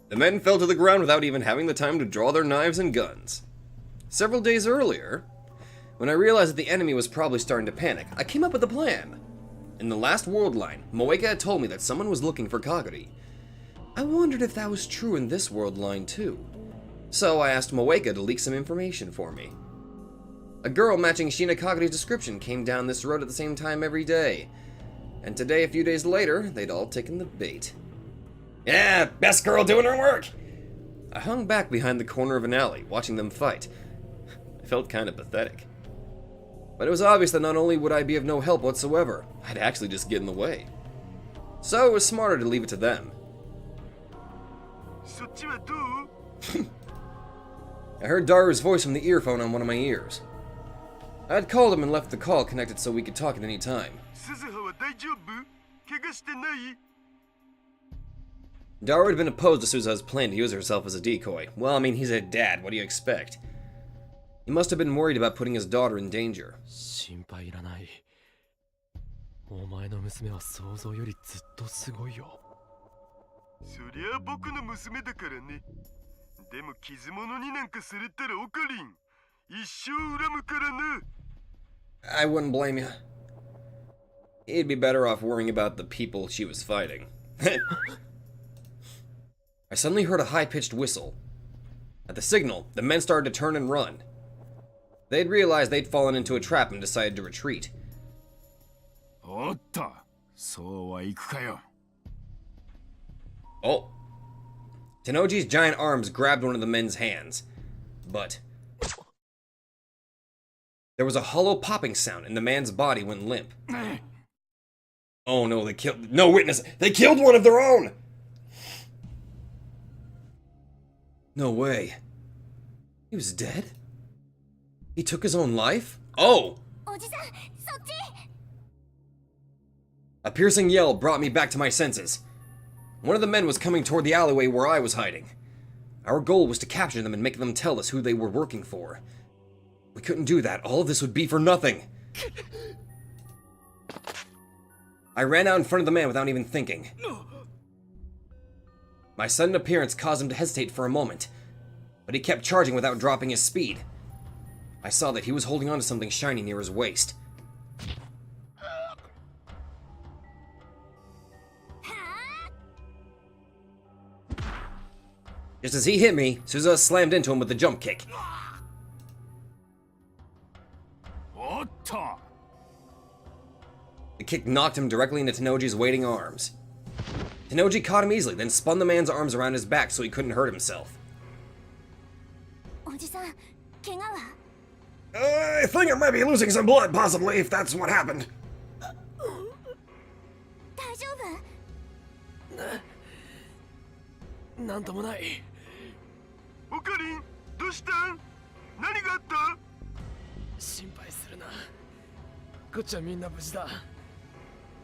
The men fell to the ground without even having the time to draw their knives and guns. Several days earlier, when I realized that the enemy was probably starting to panic, I came up with a plan. In the last world line, Moeka had told me that someone was looking for Kagari. I wondered if that was true in this world line too. So I asked Moeka to leak some information for me. A girl matching Shina Kagari's description came down this road at the same time every day. And today, a few days later, they'd all taken the bait. Yeah, best girl doing her work! I hung back behind the corner of an alley, watching them fight. I felt kind of pathetic. But it was obvious that not only would I be of no help whatsoever, I'd actually just get in the way. So it was smarter to leave it to them. I heard Daru's voice from the earphone on one of my ears. I had called him and left the call connected so we could talk at any time. Daru had been opposed to Suza's plan to use herself as a decoy. Well, I mean, he's a dad, what do you expect? He must have been worried about putting his daughter in danger. I wouldn't blame you. He'd be better off worrying about the people she was fighting. I suddenly heard a high-pitched whistle. At the signal, the men started to turn and run. They'd realized they'd fallen into a trap and decided to retreat. Oh. Tennoji's giant arms grabbed one of the men's hands. But there was a hollow popping sound and the man's body went limp. Oh no, they killed... No witness! They killed one of their own! No way. He was dead? He took his own life? Oh! A piercing yell brought me back to my senses. One of the men was coming toward the alleyway where I was hiding. Our goal was to capture them and make them tell us who they were working for. We couldn't do that. All of this would be for nothing. I ran out in front of the man without even thinking. My sudden appearance caused him to hesitate for a moment, but he kept charging without dropping his speed. I saw that he was holding on to something shiny near his waist. Just as he hit me, Suza slammed into him with the jump kick. The kick knocked him directly into Tennoji's waiting arms. Tennoji caught him easily, then spun the man's arms around his back so he couldn't hurt himself. I think I might be losing some blood, possibly, if that's what happened. 大丈夫？なんともない。オカリン、どうしたん？何があった？心配するな。こっちはみんな無事だ。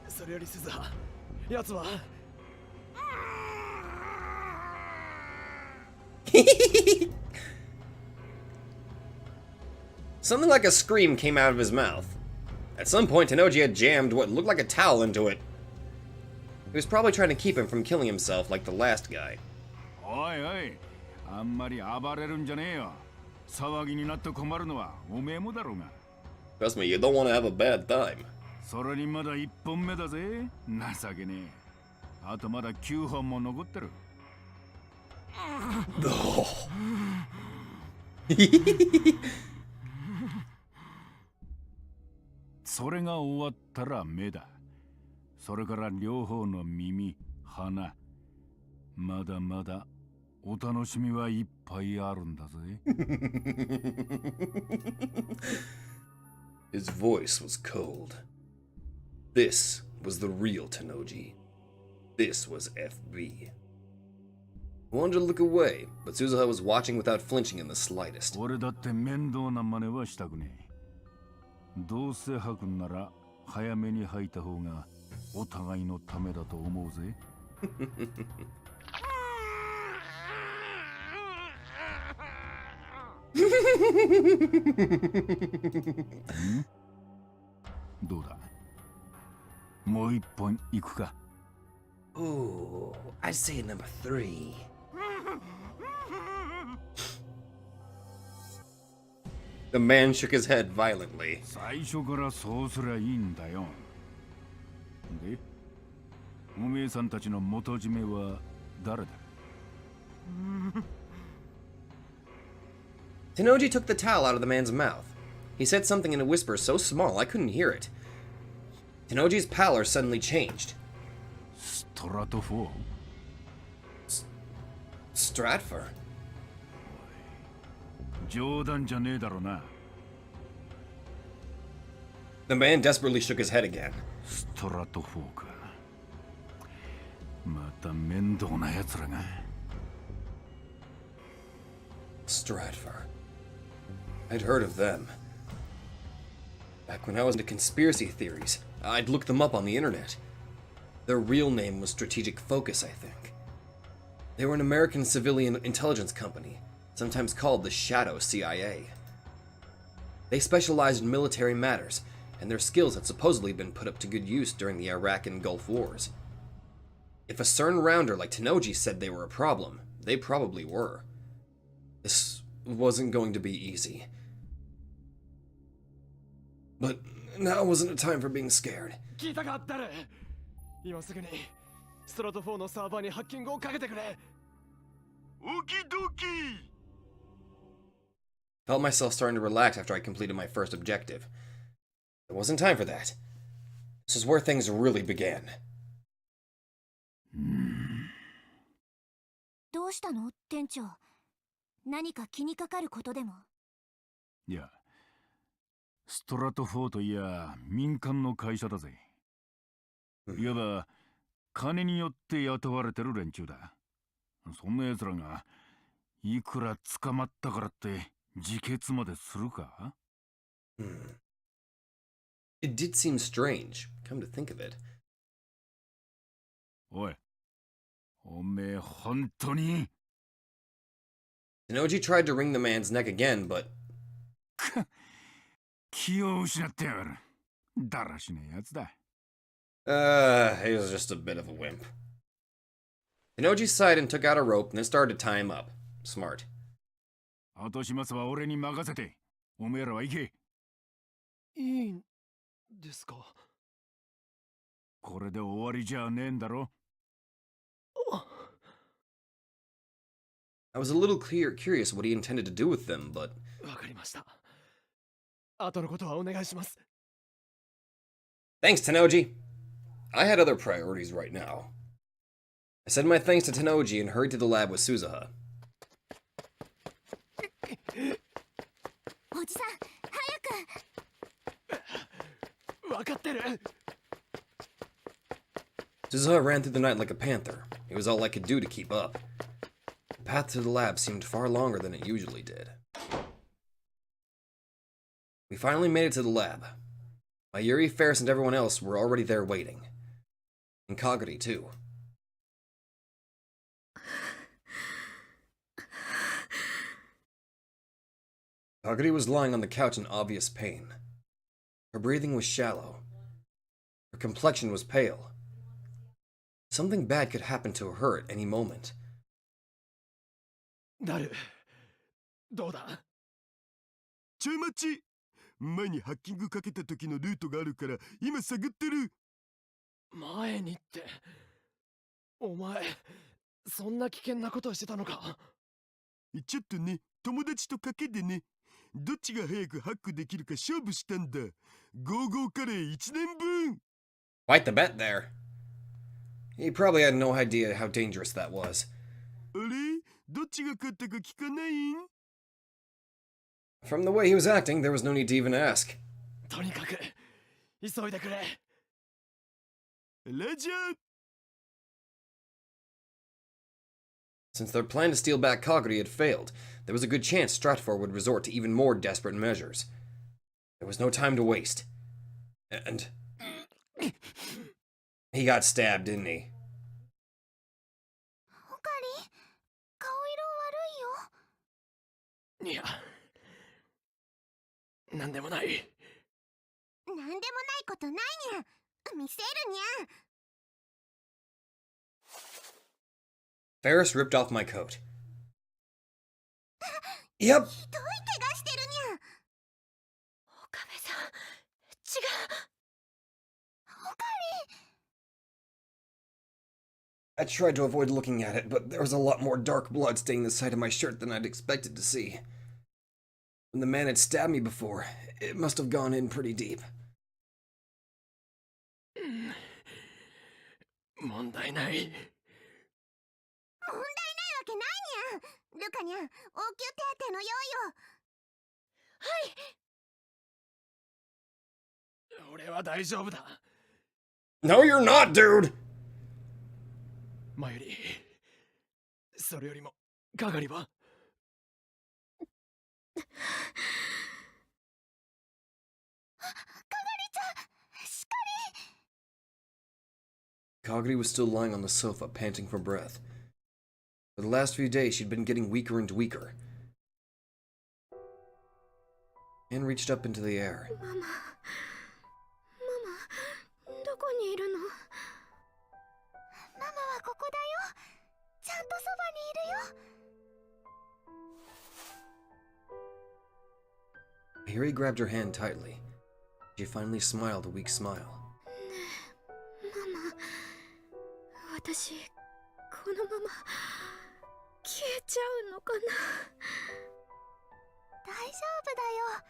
それより鈴葉、奴は。Something like a scream came out of his mouth. At some point, Tenoji had jammed what looked like a towel into it. He was probably trying to keep him from killing himself like the last guy. おいおい、あんまり暴れるんじゃねえよ。騒ぎになって困るのはおめえもだろうが。Trust me, you don't want to have a bad time. それにまだ1本目だぜ。情けねえ。あとまだ9本も残ってる。それが終わったら目だ。それから両方の耳、鼻。まだまだお楽しみはいっぱいあるんだぜ。His voice was cold. This was the real Tenoji. This was FB. I wanted to look away, but Suzuha was watching without flinching in the slightest. 俺だって面倒な真似はしたくねえ。どうせ吐くんなら早めに吐いた方がお互いのためだと思うぜ。どうだ？もう一本いくか？ Oh, I'd say number 3. The man shook his head violently. 最初からそうすりゃいいんだよ。で、おめえさんたちの元締めは誰だ？ Tenoji took the towel out of the man's mouth. He said something in a whisper so small I couldn't hear it. Tenoji's pallor suddenly changed. ストラト4？ Stratfor? 冗談じゃねえだろな。 The man desperately shook his head again. ストラト4か。また面倒な奴らが。 Stratfor. I'd heard of them. Back when I was into conspiracy theories, I'd look them up on the internet. Their real name was Strategic Focus, I think. They were an American civilian intelligence company, sometimes called the Shadow CIA. They specialized in military matters, and their skills had supposedly been put up to good use during the Iraq and Gulf Wars. If a CERN rounder like Tenoji said they were a problem, they probably were. This wasn't going to be easy. But now wasn't a time for being scared. 聞いたか誰？今すぐにストラト4のサーバーにハッキングをかけてくれ。オキドキ。 Felt myself starting to relax after I completed my first objective. There wasn't time for that. This is where things really began. どうしたの、店長？何か気にかかることでも？いや、ストラト4といや民間の会社だぜ。いわば金によって雇われてる連中だ。そんな奴らがいくら捕まったからって自決までするか？ It did seem strange, come to think of it. おい、おめえ本当に？ Tenoji tried to wring the man's neck again, but 気を失ってやがる。だらしねえやつだ。he was just a bit of a wimp. Tenoji sighed and took out a rope and then started to tie him up. Smart. 後始末は俺に任せて。おめえらは行け。いいんですか？これで終わりじゃねえんだろ。 I was a little curious what he intended to do with them, but わかりました。後のことはお願いします。 thanks, Tenoji. I had other priorities right now. I said my thanks to Tenoji and hurried to the lab with Suzuha. おじさん、は分かってる。 Suzuha ran through the night like a panther. It was all I could do to keep up. The path to the lab seemed far longer than it usually did. We finally made it to the lab. Mayuri, Ferris, and everyone else were already there waiting. And Kagari, too. Kagari was lying on the couch in obvious pain. Her breathing was shallow. Her complexion was pale. Something bad could happen to her at any moment. なる。どうだ。ちょい待ち。前にハッキングかけた時のルートがあるから今探ってる。前にって。お前、そんな危険なことをしてたのか。ちょっとね、友達と賭けでね、どっちが早くハックできるか勝負したんだ。ゴーゴーカレー1年分。 Quite the bet there. He probably had no idea how dangerous that was. あれ、どっちが勝ったか聞かないん？ From the way he was acting, there was no need to even ask. とにかく、急いでくれ。ラジャー。 Since their plan to steal back Kagari had failed, there was a good chance Stratfor would resort to even more desperate measures. There was no time to waste. And... he got stabbed, didn't he? オカリ、顔色悪いよ。いや、なんでもない。なんでもないことないにゃ。見せるにゃ。 Ferris ripped off my coat. Yep. ひどい怪我してるにゃ。岡部さん、違う。オカリ。 I tried to avoid looking at it, but there was a lot more dark blood staining the side of my shirt than I'd expected to see. When the man had stabbed me before, it must have gone in pretty deep. 問題ない。問題ないわけないにゃ。ルカにゃ、応急手当の用意を。はい。俺は大丈夫だ。No, you're not, dude! 前より、それよりも、かがりは。かがりちゃん、しっかり。 Kagari was still lying on the sofa, panting for breath. For the last few days, she'd been getting weaker and weaker. Anne reached up into the air. ママ、どこにいるの？ママはここだよ。ちゃんとそばにいるよ。 Harry grabbed her hand tightly. She finally smiled a weak smile. ママ、私、このまま消えちゃうのかな。大丈夫だよ。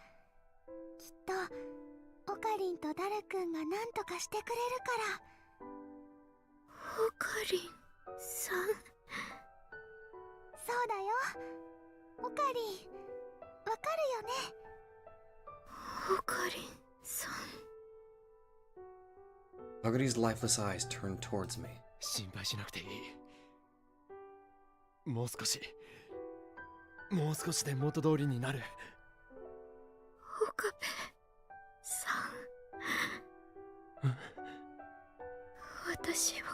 きっとオカリンとダルくんが何とかしてくれるから。オカリンさん。そうだよ。オカリン、わかるよね。オカリンさん。 Kagari's lifeless eyes turned towards me. 心配しなくていい。もう少しで元通りになる。岡部さん。私を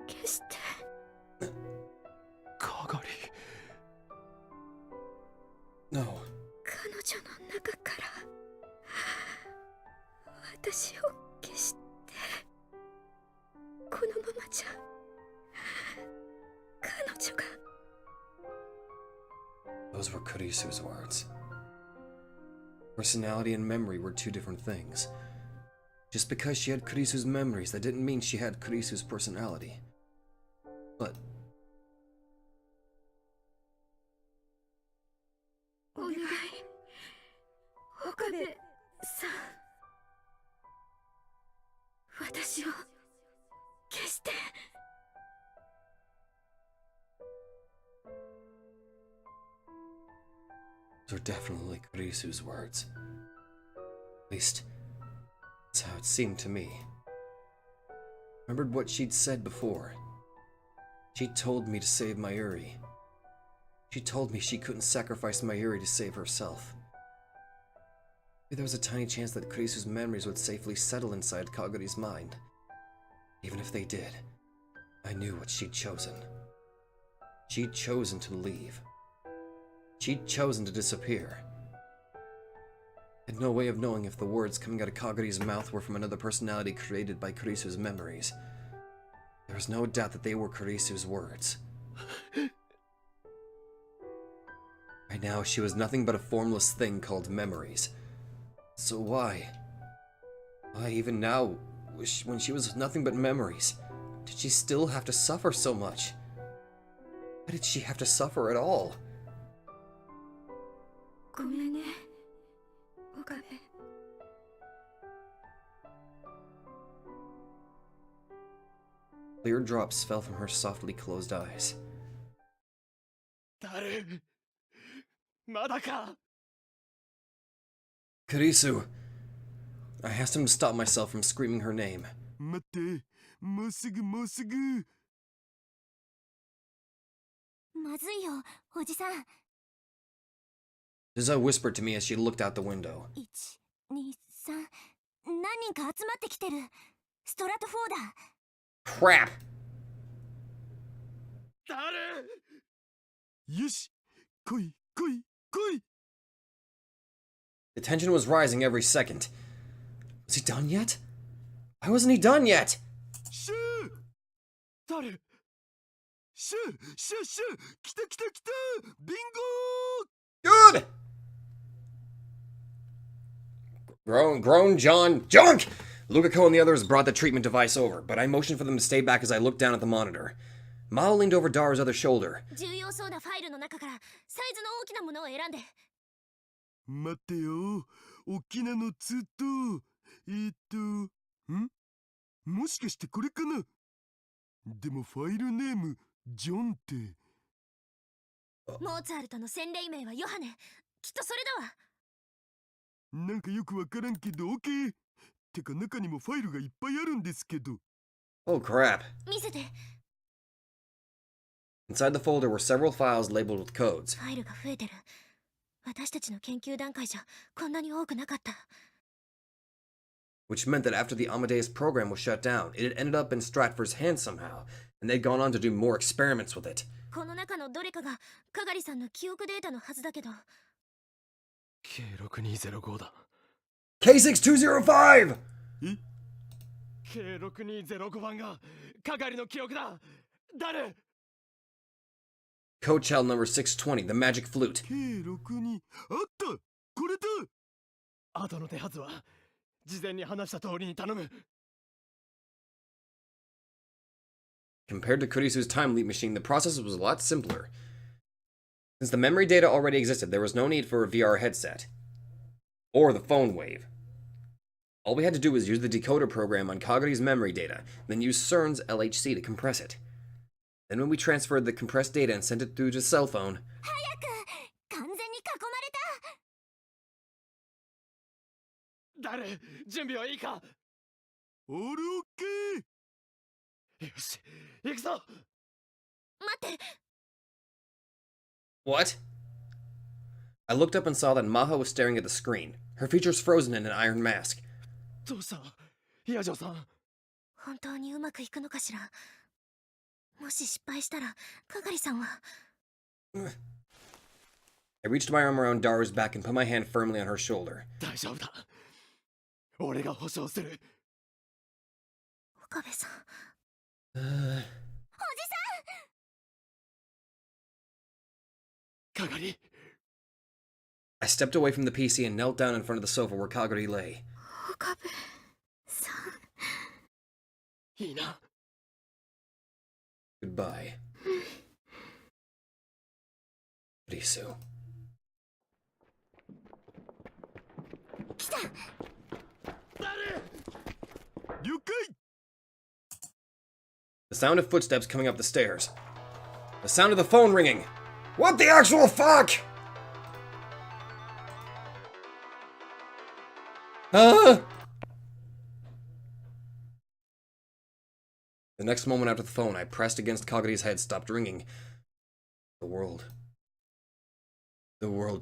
消して。かがり。No. 彼女の中から私を消して。このままじゃ彼女が。 Those were Kurisu's words. Personality and memory were two different things. Just because she had Kurisu's memories, that didn't mean she had Kurisu's personality. But... お願い、岡部さん。私を消して。 Those were definitely Kurisu's words. At least, that's how it seemed to me. Remembered what she'd said before. She told me to save Mayuri. She told me she couldn't sacrifice Mayuri to save herself. Maybe there was a tiny chance that Kurisu's memories would safely settle inside Kaguri's mind. Even if they did, I knew what she'd chosen. She'd chosen to leave. She'd chosen to disappear. I had no way of knowing if the words coming out of Kaguri's mouth were from another personality created by Kurisu's memories. There was no doubt that they were Kurisu's words. Right now, she was nothing but a formless thing called memories. So why? Why, even now, when she was nothing but memories, did she still have to suffer so much? Why did she have to suffer at all? ごめんね、岡部。 Clear drops fell from her softly closed eyes. 誰まだか Kurisu! I asked him to stop myself from screaming her name. 待って、もうすぐもうすぐ。まずいよ、おじさん。 Ziza whispered to me as she looked out the window. 1、2、3、何人か集まってきてる。ストラト4だ。 Crap! 誰よし、来い来い来い。 The tension was rising every second. Was he done yet? Why wasn't he done yet? シュー誰シューシューシュー来た来た来たビン Good! Grown John Junk! Lukako and the others brought the treatment device over, but I motioned for them to stay back as I looked down at the monitor. Mao leaned over Dara's other shoulder. 重要そうなファイルの中からサイズの大きなものを選んで。ゴ待ってよ、大きなのずっともしかしてこれかな。でもファイルネームジョンって。モーツァルトの洗礼名はヨハネ。きっとそれだわ。なんかよくわからんけど OK。てか中にもファイルがいっぱいあるんですけど。 Oh crap. 見せて。 Inside the folder were several files labeled with codes. ファイルが増えてる。私たちの研究段階じゃこんなに多くなかった。 Which meant that after the Amadeus program was shut down, it had ended up in Stratford's hands somehow, and they'd gone on to do more experiments with it. この中のどれかがカガリさんの記憶データのはずだけど。 K6205 だ K6205! K6205 番が係の記憶だ誰 Code child number 620, the magic flute. K62 あったこれだ。後の手はずは事前に話した通りに頼む Compared to Kurisu's time leap machine, the process was a lot simpler. Since the memory data already existed, there was no need for a VR headset. Or the phone wave. All we had to do was use the decoder program on Kaguri's memory data, then use CERN's LHC to compress it. Then when we transferred the compressed data and sent it through to the cell phone... 早く完全に囲まれた。誰準備はいいかオールオッケー。よし行くぞ待って。 What? I looked up and saw that Maha was staring at the screen, her features frozen in an iron mask. どうしたヤジョさん本当にうまくいくのかしら。もし失敗したらカガリさんは。 I reached my arm around Dara's back and put my hand firmly on her shoulder. 大丈夫だ俺が保証する岡部さん。 Uh, おじさん。係 I stepped away from the PC and knelt down in front of the sofa where Kaguri lay. 岡部さん。いいな Goodbye. Risu. 来た。了解。 The sound of footsteps coming up the stairs. The sound of the phone ringing. What the actual fuck? Ah! The next moment after the phone, I pressed against Kaguri's head, stopped ringing. The world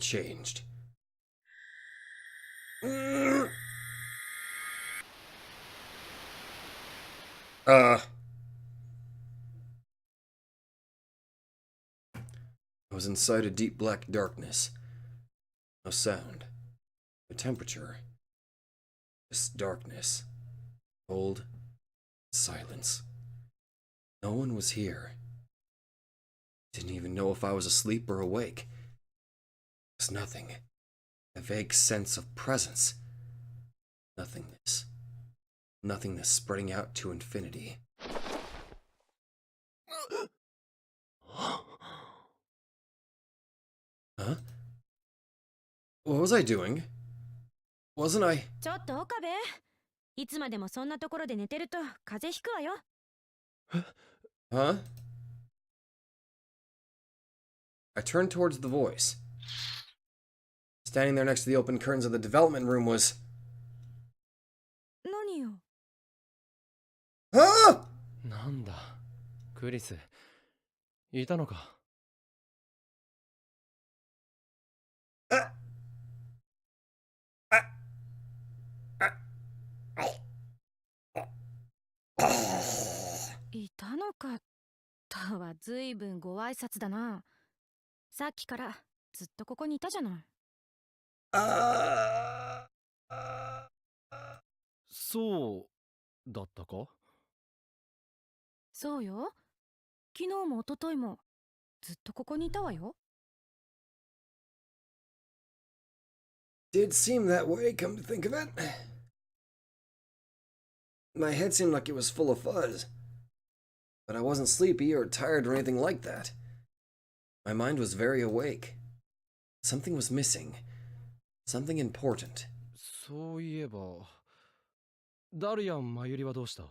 changed. I was inside a deep black darkness. No sound. No temperature. Just darkness. Cold. Silence. No one was here. Didn't even know if I was asleep or awake. There was nothing. A vague sense of presence. Nothingness. Nothingness spreading out to infinity. Huh? What was I doing? Wasn't I? ちょっと岡部、いつまでもそんなところで寝てると風邪ひくわよ。Huh? I turned towards the voice. Standing there next to the open curtains of the development room was... 何よ。 Ah! なんだクリスいたのか。いたのかとはずいぶんご挨拶だな。さっきからずっとここにいたじゃない。そうだったか。そうよ。昨日も一昨日もずっとここにいたわよ。Did seem that way, come to think of it. My head seemed like it was full of fuzz. But I wasn't sleepy or tired or anything like that. My mind was very awake. Something was missing. Something important. そういえばダルやマユリはどうした。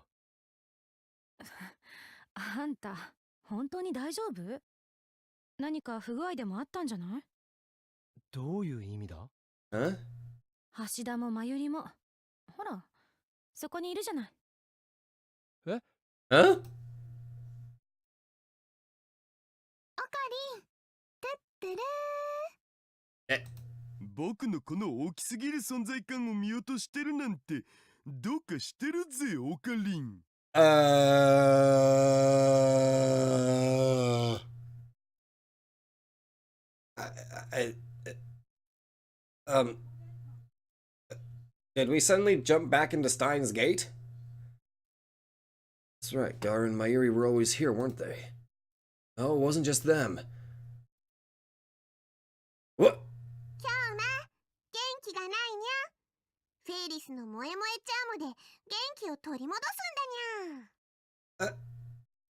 あんた、本当に大丈夫？何か不具合でもあったんじゃない？どういう意味だ。Huh? 橋田もまゆりも。ほら、そこにいるじゃない。え？ Huh? おかりん、てってれー。僕のこの大きすぎる存在感を見落としてるなんてどうかしてるぜオカリン。I, um, did we suddenly jump back into Steins Gate? That's right, Gar and Mayuri were always here, weren't they? No, it wasn't just them. What? 今日な、元気がないにゃ。フェイリスの萌え萌えチャームで元気を取り戻すんだにゃ。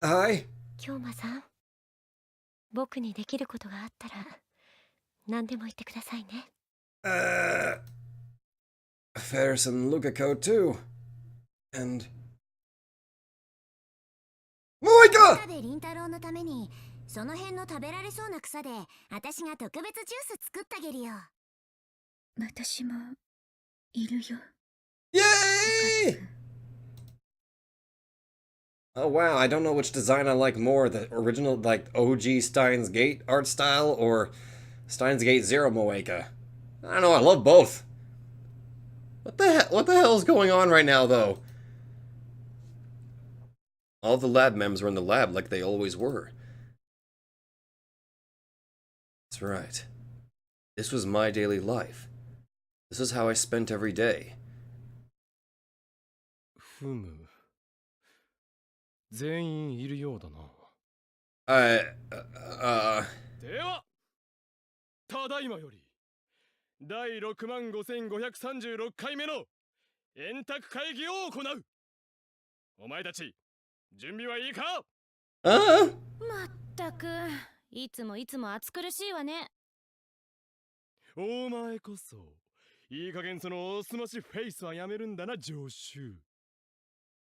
Hi? 京馬さん、僕にできることがあったら何でも言ってくださいね。Ferris and Lukako too. And... Moika! 草で凛太郎のためにその辺の食べられそうな草で私が特別ジュース作ったげるよ。私もいるよ。 Yay! Oh wow, I don't know which design I like more, the original, like, OG Steins Gate art style, or Steins Gate Zero Moeka. I don't know, I love both. What the hell is going on right now, though? All the lab mems were in the lab like they always were. That's right. This was my daily life. This is how I spent every day. ふむ全員いるようだな。ではただいまより第65,536回目の円卓会議を行う。お前たち準備はいいか。まったく、いつも暑苦しいわね。お前こそいい加減そのおすましフェイスはやめるんだな助手。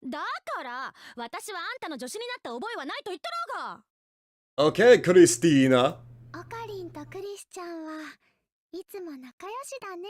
だから私はあんたの助手になった覚えはないと言ったろうが。 Okay, Christina. おかりんとクリスちゃんはいつも仲良しだね。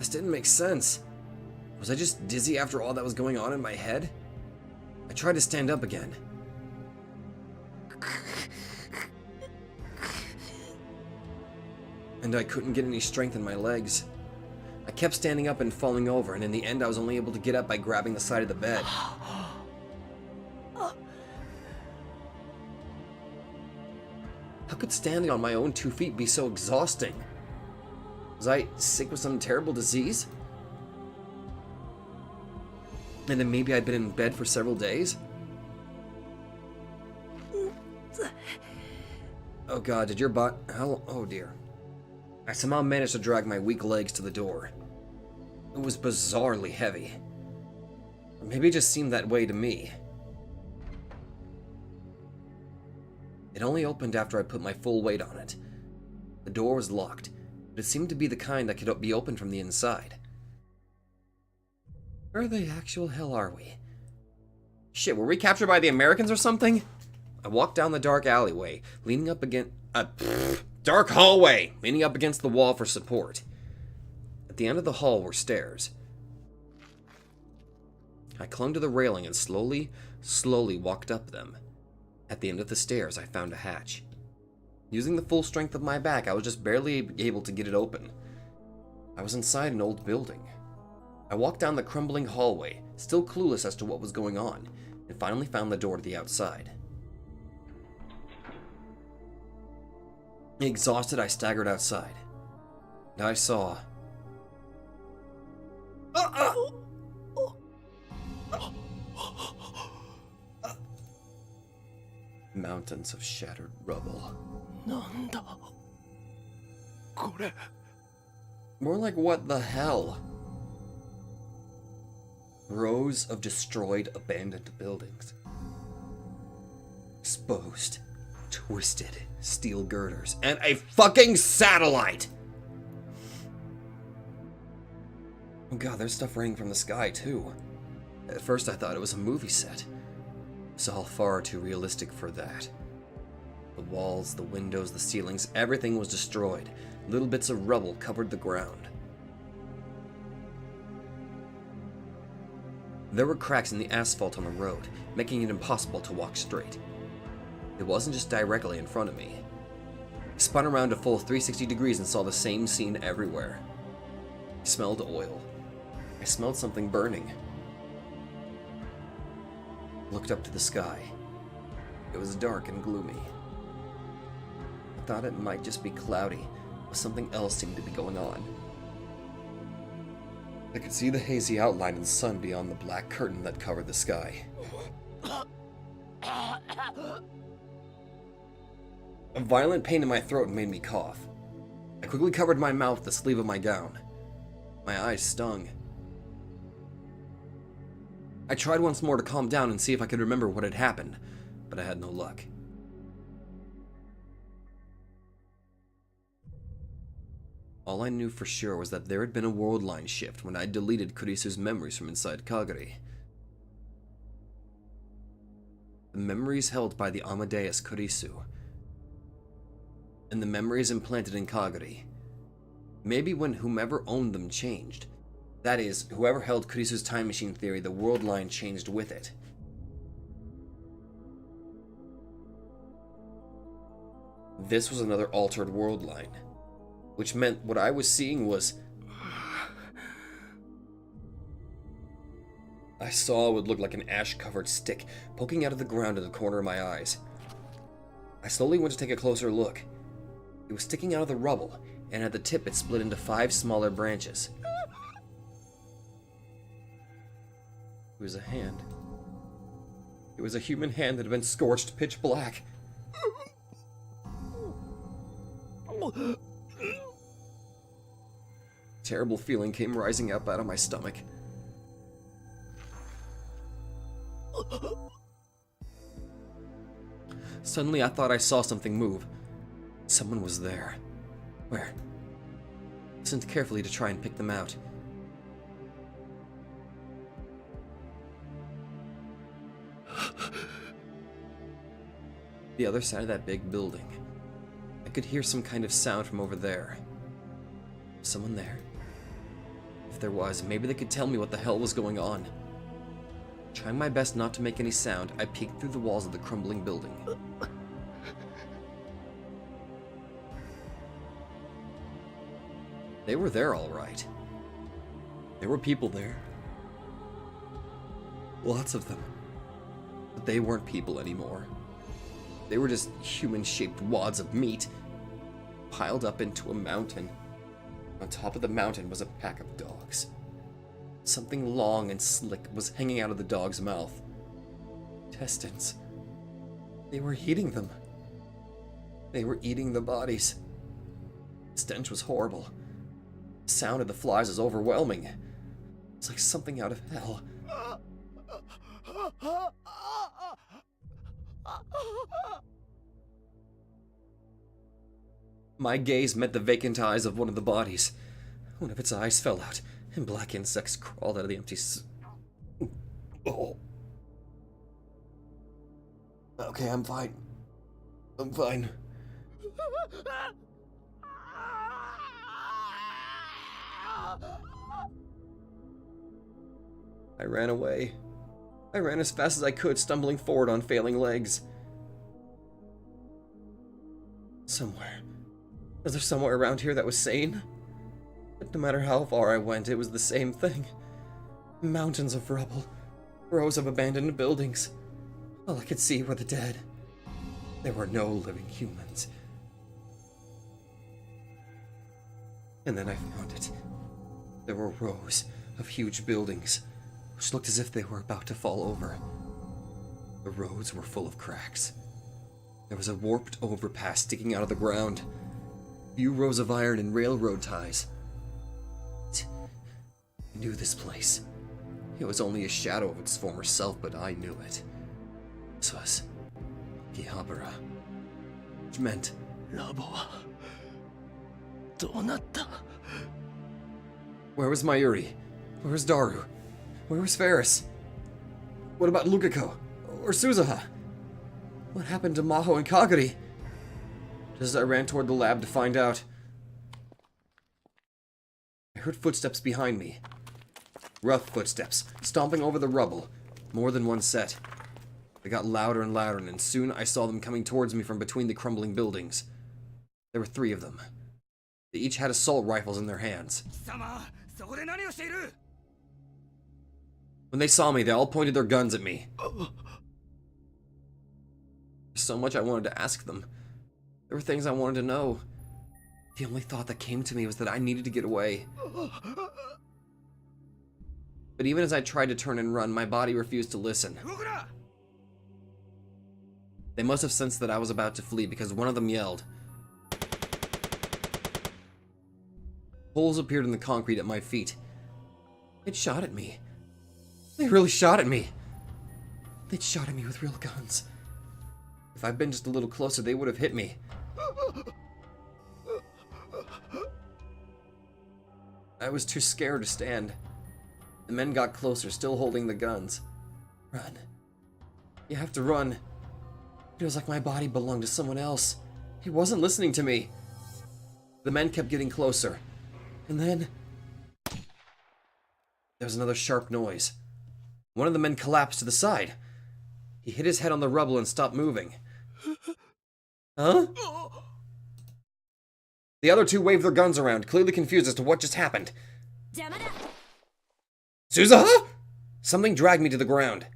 This didn't make sense. Was I just dizzy after all that was going on in my head? I tried to stand up again. And I couldn't get any strength in my legs. I kept standing up and falling over, and in the end I was only able to get up by grabbing the side of the bed. How could standing on my own 2 feet be so exhausting? Was I sick with some terrible disease? And then maybe I'd been in bed for several days? Oh god, did your butt... Oh dear. I somehow managed to drag my weak legs to the door. It was bizarrely heavy. Or maybe it just seemed that way to me. It only opened after I put my full weight on it. The door was locked, but it seemed to be the kind that could be opened from the inside. Where the actual hell are we? Shit, were we captured by the Americans or something? I walked down the dark alleyway, leaning up against... dark hallway! Leaning up against the wall for support. At the end of the hall were stairs. I clung to the railing and slowly walked up them. At the end of the stairs, I found a hatch. Using the full strength of my back, I was just barely able to get it open. I was inside an old building. I walked down the crumbling hallway, still clueless as to what was going on, and finally found the door to the outside. Exhausted, I staggered outside. And I saw... mountains of shattered rubble. More like what the hell? Rows of destroyed, abandoned buildings. Exposed, twisted steel girders, and a fucking satellite! Oh god, there's stuff raining from the sky, too. At first I thought it was a movie set. It's all far too realistic for that. The walls, the windows, the ceilings, everything was destroyed. Little bits of rubble covered the ground. There were cracks in the asphalt on the road, making it impossible to walk straight. It wasn't just directly in front of me. I spun around a full 360 degrees and saw the same scene everywhere. I smelled oil. I smelled something burning. Looked up to the sky. It was dark and gloomy. I thought it might just be cloudy, but something else seemed to be going on. I could see the hazy outline of the sun beyond the black curtain that covered the sky. A violent pain in my throat made me cough. I quickly covered my mouth with the sleeve of my gown. My eyes stung. I tried once more to calm down and see if I could remember what had happened, but I had no luck. All I knew for sure was that there had been a world line shift when I deleted Kurisu's memories from inside Kagari. The memories held by the Amadeus Kurisu, and the memories implanted in Kagari. Maybe when whomever owned them changed. That is, whoever held Kurisu's time machine theory, the world line changed with it. This was another altered world line, which meant what I was seeing was... I saw what would look like an ash-covered stick poking out of the ground in the corner of my eyes. I slowly went to take a closer look. It was sticking out of the rubble, and at the tip it split into 5 smaller branches. It was a hand. It was a human hand that had been scorched pitch black. Terrible feeling came rising up out of my stomach. Suddenly I thought I saw something move. Someone was there. Where? Listened carefully to try and pick them out. The other side of that big building. I could hear some kind of sound from over there. Someone there. if there was, maybe they could tell me what the hell was going on. Trying my best not to make any sound, I peeked through the walls of the crumbling building. They were there all right. There were people there. Lots of them. But they weren't people anymore. They were just human-shaped wads of meat piled up into a mountain. On top of the mountain was a pack of dogs. Something long and slick was hanging out of the dog's mouth. Intestines. They were eating them. They were eating the bodies. The stench was horrible. The sound of the flies was overwhelming. It's like something out of hell. My gaze met the vacant eyes of one of the bodies. One of its eyes fell out, and black insects crawled out of the empty Oh. Okay, I'm fine. I'm fine. I ran away. I ran as fast as I could, stumbling forward on failing legs. Somewhere. Was there somewhere around here that was sane? But no matter how far I went, it was the same thing. Mountains of rubble. Rows of abandoned buildings. All I could see were the dead. There were no living humans. And then I found it. There were rows of huge buildings, which looked as if they were about to fall over. The roads were full of cracks. There was a warped overpass sticking out of the ground. Few rows of iron and railroad ties. I knew this place. It was only a shadow of its former self, but I knew it. This was Akihabara, which meant where was Mayuri? Where was Daru? Where was Ferris? What about Lukiko? Or Suzuha? What happened to Maho and Kagari? Just as I ran toward the lab to find out, I heard footsteps behind me. Rough footsteps, stomping over the rubble. More than one set. They got louder and louder, and soon I saw them coming towards me from between the crumbling buildings. There were 3 of them. They each had assault rifles in their hands. When they saw me, they all pointed their guns at me. There's so much I wanted to ask them. There were things I wanted to know. The only thought that came to me was that I needed to get away. But even as I tried to turn and run, my body refused to listen. They must have sensed that I was about to flee because one of them yelled. Holes appeared in the concrete at my feet. They'd shot at me. They really shot at me. They'd shot at me with real guns. If I'd been just a little closer, they would have hit me. I was too scared to stand. The men got closer, still holding the guns. Run. You have to run. It was like my body belonged to someone else. He wasn't listening to me. The men kept getting closer. And then there was another sharp noise. One of the men collapsed to the side. He hit his head on the rubble and stopped moving. Huh? The other 2 waved their guns around, clearly confused as to what just happened. Suzuha? Something dragged me to the ground.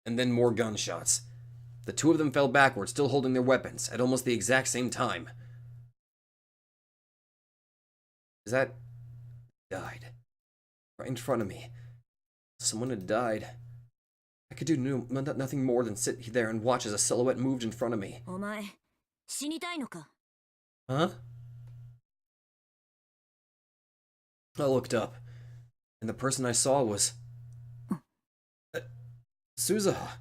And then more gunshots. The 2 of them fell backward, still holding their weapons, at almost the exact same time. Is that... died. Right in front of me. Someone had died. I could do nothing more than sit there and watch as a silhouette moved in front of me. Huh? I looked up, and the person I saw was... Suzuha.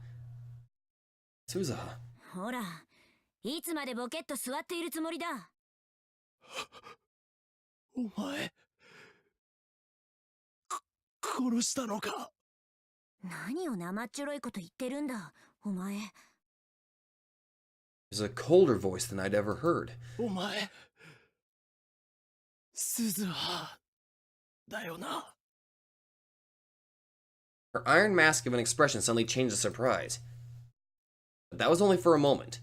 Suzuha. ほら、いつまでボケっと座っているつもりだ。お前、殺したのか？何を生っちょろいこと言ってるんだ、お前。There's a colder voice than I'd ever heard. お前、鈴葉だよな。 Her iron mask of an expression suddenly changed to surprise. But that was only for a moment.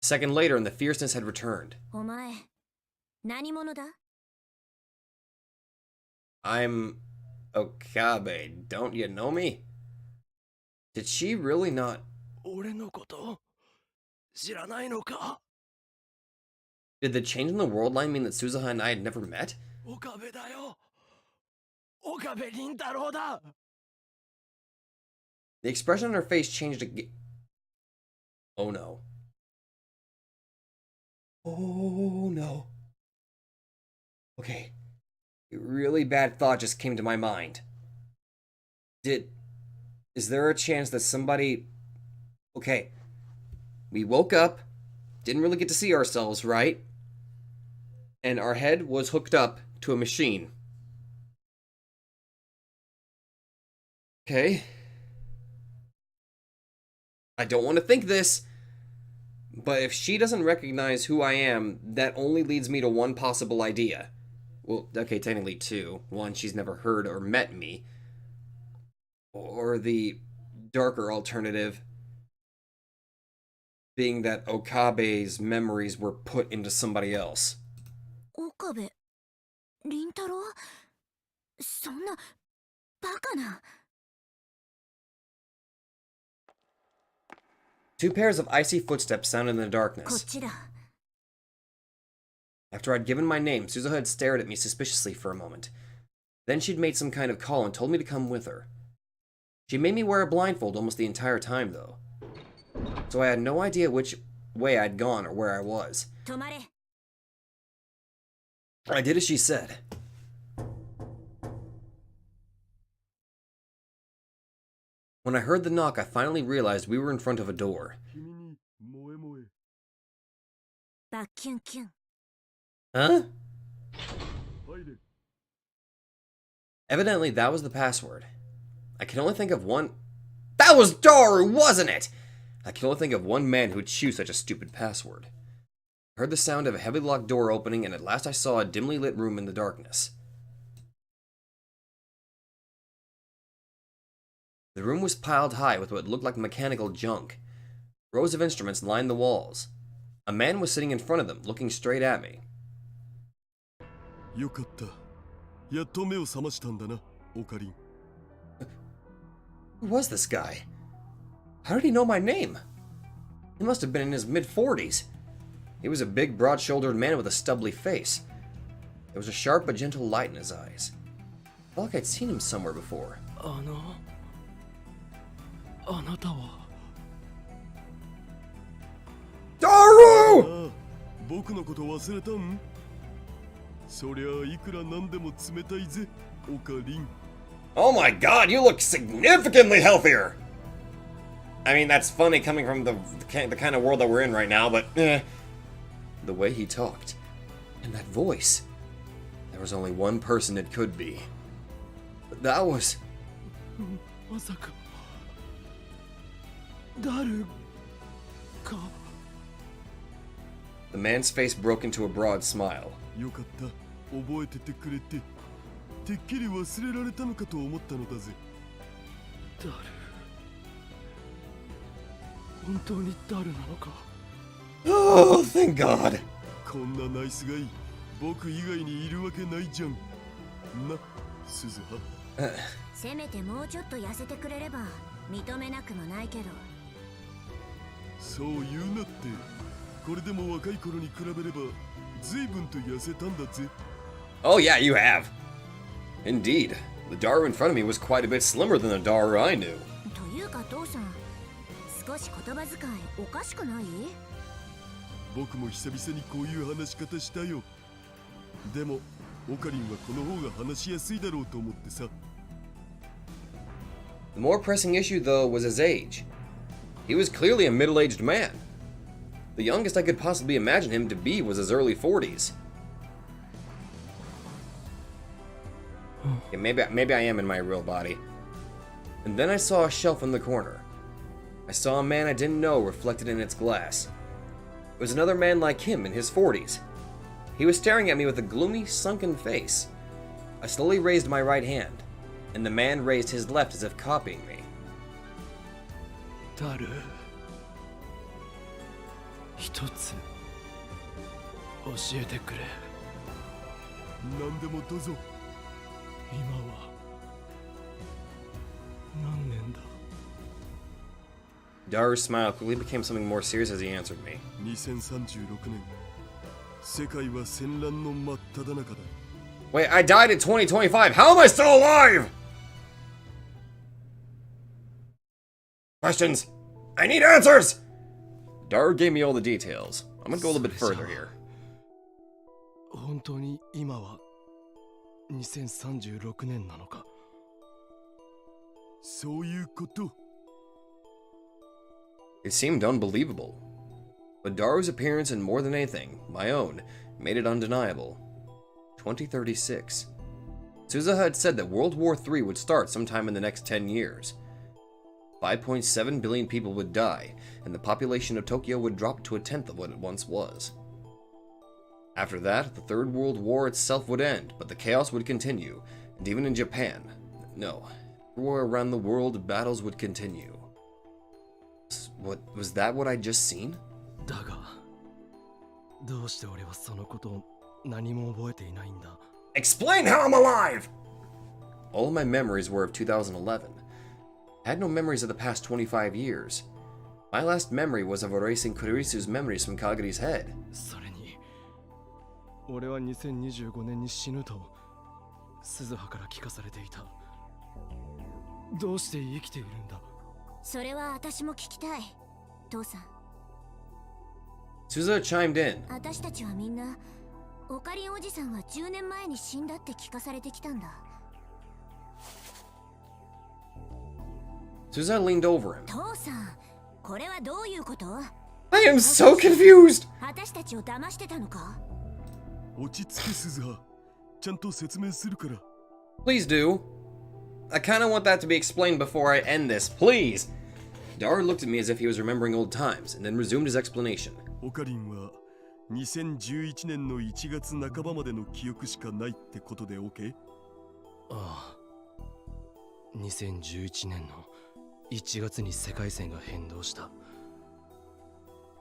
A second later, and the fierceness had returned. お前何者だ？ I'm Okabe. Don't you know me? Did she really not? 俺のこと知らないのか？ Did the change in the world line mean that Suzuha and I had never met? 岡部だよ。岡部倫太郎だ。 The expression on her face changed again. Oh no. Oh no. Okay. A really bad thought just came to my mind. Is there a chance that somebody... Okay. We woke up, didn't really get to see ourselves, right? And our head was hooked up to a machine. Okay. I don't want to think this, but if she doesn't recognize who I am, that only leads me to one possible idea. Well, okay, technically two. One, she's never heard or met me. Or the darker alternative, being that Okabe's memories were put into somebody else. 岡部倫太郎？そんなバカな。 Two pairs of icy footsteps sounded in the こっ darkness. ちだ。 After I'd given my name, Suzuha had stared at me suspiciously for a moment. Then she'd made some kind of call and told me to come with her. She made me wear a blindfold almost the entire time, though. So I had no idea which way I'd gone or where I was. 止まれ。 I did as she said. When I heard the knock, I finally realized we were in front of a door. 君に萌え萌え。バッキュンキュン。 Huh? 入れ。 Evidently, that was the password. I can only think of one... That was Daru, wasn't it? I can only think of one man who'd choose such a stupid password. I heard the sound of a heavily locked door opening, and at last I saw a dimly lit room in the darkness. The room was piled high with what looked like mechanical junk. Rows of instruments lined the walls. A man was sitting in front of them, looking straight at me. よかった。やっと目を覚ましたんだな、オカリン。 Who was this guy? How did he know my name? He must have been in his mid-40s. He was a big, broad-shouldered man with a stubbly face. There was a sharp but gentle light in his eyes. I felt like I'd seen him somewhere before. あなたは Daru! ああ、僕のこと忘れたん？そりゃいくらなんでも冷たいぜ、オカリン。 Oh my god, you look significantly healthier! I mean, that's funny coming from the kind of world that we're in right now, but the way he talked, and that voice, there was only one person it could be. That was... まさか誰か The man's face broke into a broad smile. よかった、覚えててくれて。てっきり忘れられたのかと思ったのだぜ。誰本当に誰なのか Oh, thank God! こんなナイスガイ、僕以外にいるわけないじゃん。な、鈴葉。せめてもうちょっと痩せてくれれば認めなくもないけど。そう言うなって。これでも若い頃に比べれば随分と痩せたんだぜ。 Oh yeah, you have. Indeed. The Daru in front of me was quite a bit slimmer than the Daru I knew. というか父さん、少し言葉遣いおかしくない？僕も久々にこういう話し方したよ。でもオカリンはこの方が話しやすいだろうと思ってさ。 The more pressing issue, though, was his age. He was clearly a middle-aged man. The youngest I could possibly imagine him to be was his early 40s. Okay, maybe I am in my real body. And then I saw a shelf in the corner. I saw a man I didn't know reflected in its glass. It was another man like him in his 40s. He was staring at me with a gloomy, sunken face. I slowly raised my right hand, and the man raised his left as if copying me. タル、一つ教えてくれ。何でもどうぞ。今は何年だ？ Daru's smile quickly became something more serious as he answered me. 2036年。世界は戦乱の真っ只中だ。 Wait, I died in 2025. How am I still alive? Questions. I need answers. Daru gave me all the details. I'm gonna go a little bit further here. 本当に今は2036年なのか？そういうこと。 It seemed unbelievable. But Daru's appearance and more than anything, my own, made it undeniable. 2036. Suzuha had said that World War III would start sometime in the next 10 years. 5.7 billion people would die, and the population of Tokyo would drop to a tenth of what it once was. After that, the Third World War itself would end, but the chaos would continue, and even in Japan, no, everywhere around the world, battles would continue. What was that what I'd just seen? だが、どうして俺はそのことを何も覚えていないんだ？ Explain how I'm alive! All of my memories were of 2011. I had no memories of the past 25 years. My last memory was of erasing Kurisu's memories from Kagari's head. それに、俺は2025年に死ぬと鈴葉から聞かされていた。どうして生きているんだ？それは私も聞きたい、父さん。 Suzuha chimed in. 私たちはみんなオカリンおじさんが10年前に死んだって聞かされてきたんだ。 Suzuha leaned over him. 父さん、これはどういうこと？ I am so confused! 私たちを騙してたのか？落ち着け鈴葉。ちゃんと説明するから。 Please do. I kinda want that to be explained before I end this, please! Daru looked at me as if he was remembering old times, and then resumed his explanation. オカリンは2011年の1月半ばまでの記憶しかないってことで OK？ ああ、2011年の1月に世界線が変動した。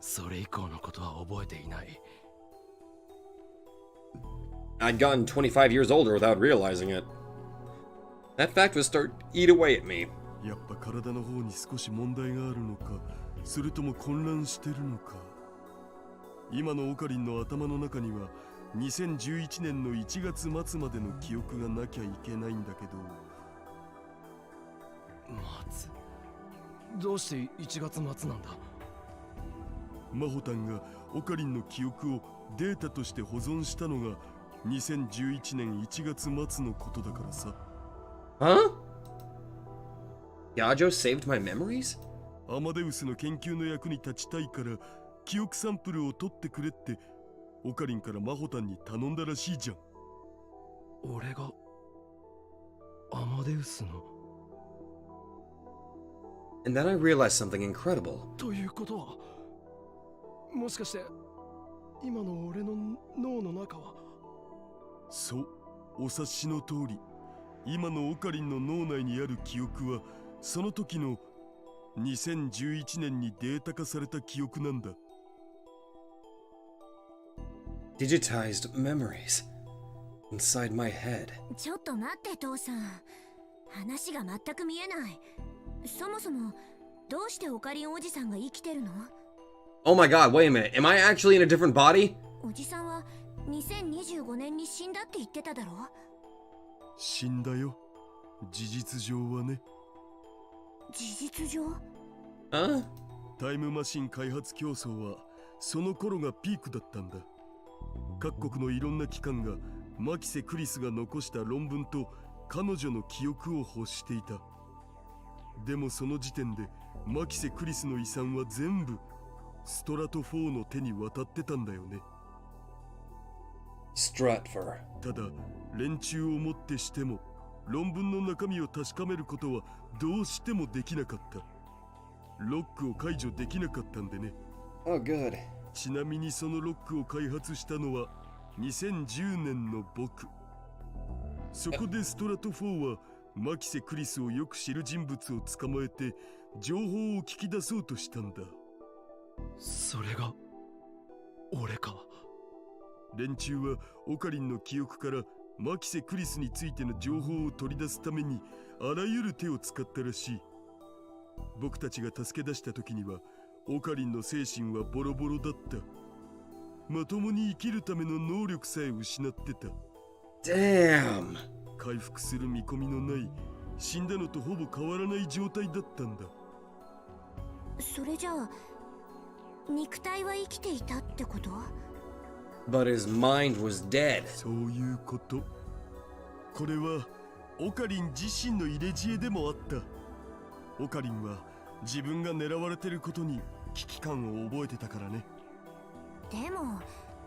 それ以降のことは覚えていない。 I'd gotten 25 years older without realizing it. That fact would start to eat away at me. やっぱ体の方に少し問題があるのか、それとも混乱してるのか。今のオカリンの頭の中には2011年の1月末までの記憶がなきゃいけないんだけど。松、どうして1月末なんだ？マホタンがオカリンの記憶をデータとして保存したのが2011年1月末のことだからさ。Huh? Yajo saved my memories? アマデウスの研究の役に立ちたいから記憶サンプルを取ってくれってオカリンからマホタンに頼んだらしいじゃん。俺がアマデウスの。 And then I realized something incredible. ということは、もしかして今の俺の脳の中は。そう、お察しの通り、今のオカリンの脳内にある記憶はその時の2011年にデータ化された記憶なんだ。 Digitized memories inside my head. ちょっと待って父さん、話が全く見えない。そもそもどうしてオカリンおじさんが生きてるの？ Oh my god, wait a minute. Am I actually in a different body? おじさんは2025年に死んだって言ってただろ？死んだよ。事実上はね。事実上？ Huh? タイムマシン開発競争はその頃がピークだったんだ。各国のいろんな機関がマキセ・クリスが残した論文と彼女の記憶を欲していた。でもその時点でマキセ・クリスの遺産は全部ストラト4の手に渡ってたんだよね。 Stratfor. ただ連中をもってしても論文の中身を確かめることはどうしてもできなかった。ロックを解除できなかったんでね。 Oh, good. ちなみにそのロックを開発したのは2010年の僕。そこでストラト4はマキセ・クリスをよく知る人物を捕まえて情報を聞き出そうとしたんだ。それが俺か。連中はオカリンの記憶からマキセ・クリスについての情報を取り出すためにあらゆる手を使ったらしい。僕たちが助け出した時にはオカリンの精神はボロボロだった。まともに生きるための能力さえ失ってた。Damn. 回復する見込みのない死んだのとほぼ変わらない状態だったんだ。それじゃあ肉体は生きていたってこと？ But his mind was dead. そういうこと。これはオカリン自身の入れ知恵でもあった。オカリンは自分が狙われてることに危機感を覚えてたからね。でも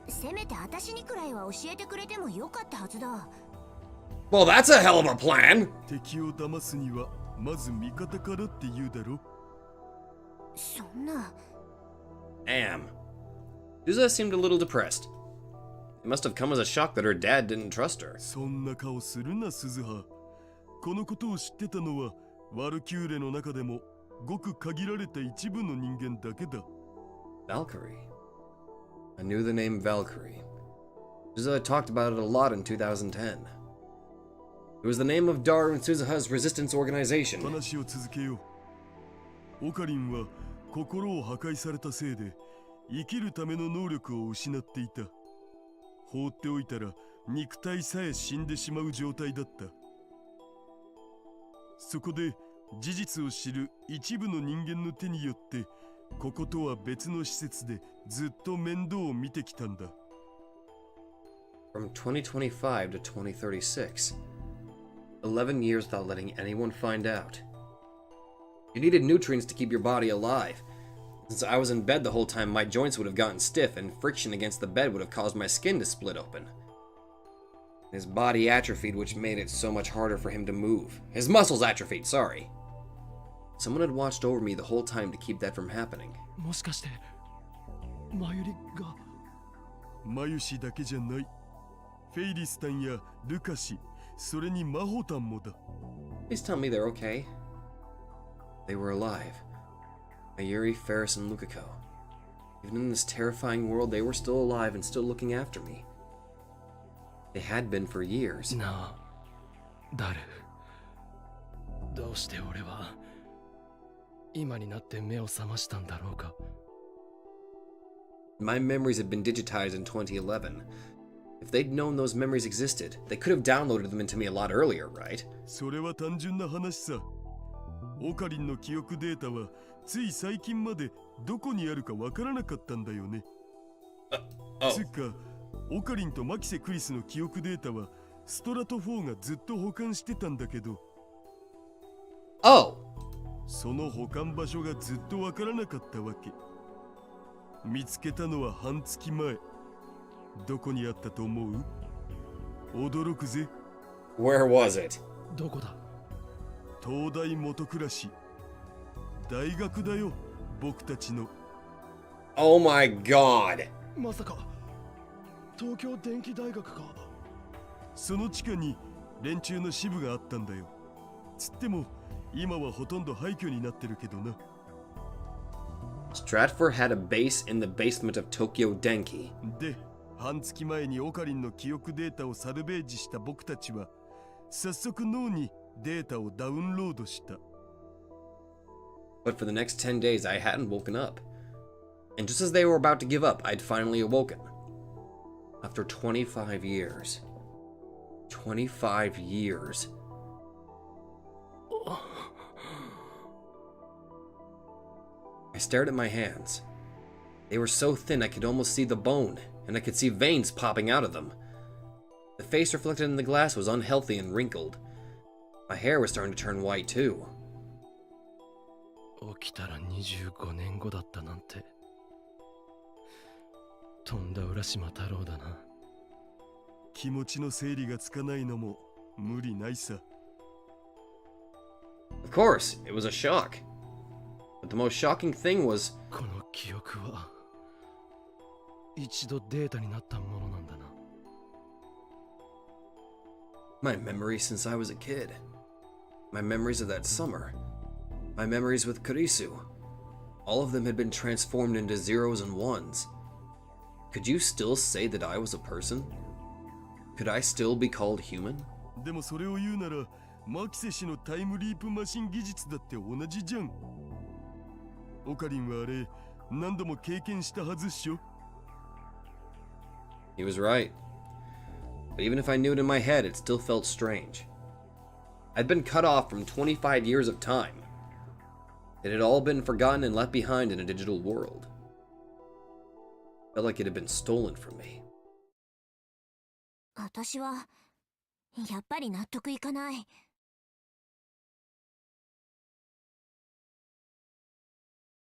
せめて私にくらいは教えてくれてもよかったはずだ。 Well, that's a hell of a plan. 敵を騙すにはまず味方からって言うだろ。そんな。Damn. Suzuha seemed a little depressed. It must have come as a shock that her dad didn't trust her. そんな顔するな、鈴葉。このことを知ってたのはワルキューレの中でもごく限られた一部の人間だけだ。Valkyrie. I knew the name Valkyrie. Suzuha talked about it a lot in 2010. It was the name of Daru and Suzuha's resistance organization. 話を続けよう。オカリンは心を破壊されたせいで生きるための能力を失っていた。放っておいたら肉体さえ死んでしまう状態だった。そこで事実を知る一部の人間の手によってこことは別の施設でずっと面倒を見てきたんだ。From 2025 to 2036. 11 years without letting anyone find out. You needed nutrients to keep your body alive. Since I was in bed the whole time, my joints would have gotten stiff, and friction against the bed would have caused my skin to split open. His body atrophied, which made it so much harder for him to move. His muscles atrophied, sorry. Someone had watched over me the whole time to keep that from happening. もしかしてマユリが。マユシだけじゃない。フェイリスタンやルカシ、それにマホタンもだ。 Please tell me they're okay. They were alive. Mayuri, Ferris, and Lukiko. Even in this terrifying world, they were still alive and still looking after me. They had been for years. なあ、ダル。どうして俺は今になって目を覚ましたんだろうか。My memories had been digitized in 2011. If they'd known those memories existed, they could have downloaded them into me a lot earlier, right? それは単純な話さ。オカリンの記憶データはつい最近までどこにあるかわからなかったんだよね。つうか、オカリンとマキセ・クリスの記憶データはストラト4がずっと保管してたんだけど、その保管場所がずっとわからなかったわけ。見つけたのは半月前。どこにあったと思う？驚くぜ。 Where was it? どこだ？東大元暮らし。大学だよ、僕たちの。 Oh my god! まさか東京電機大学か。その地下に連中の支部があったんだよ。つっても今はほとんど廃墟になってるけどな。Stratford had a base in the basement of Tokyo Denki. で、半月前にオカリンの記憶データをサルベージした僕たちは早速脳にデータをダウンロードした。 But for the next 10 days, I hadn't woken up. And just as they were about to give up, I'd finally awoken. After 25 years. 25 years. I stared at my hands. They were so thin I could almost see the bone, and I could see veins popping out of them. The face reflected in the glass was unhealthy and wrinkled. My hair was starting to turn white too. 起きたら25年後だったなんて。とんだ浦島太郎だな。気持ちの整理がつかないのも無理ないさ。 Of course, it was a shock. But the most shocking thing was... この記憶は一度データになったものなんだな。My memories since I was a kid. My memories of that summer. My memories with Kurisu. All of them had been transformed into zeros and ones. Could you still say that I was a person? Could I still be called human? でもそれを言うならマキセ氏のタイムリープマシン技術だって同じじゃん。オカリンはあれ何度も経験したはずっしょ。 He was right. But even if I knew it in my head, it still felt strange. I'd been cut off from 25 years of time. It had all been forgotten and left behind in a digital world. Felt like it had been stolen from me. 私はやっぱり納得いかない。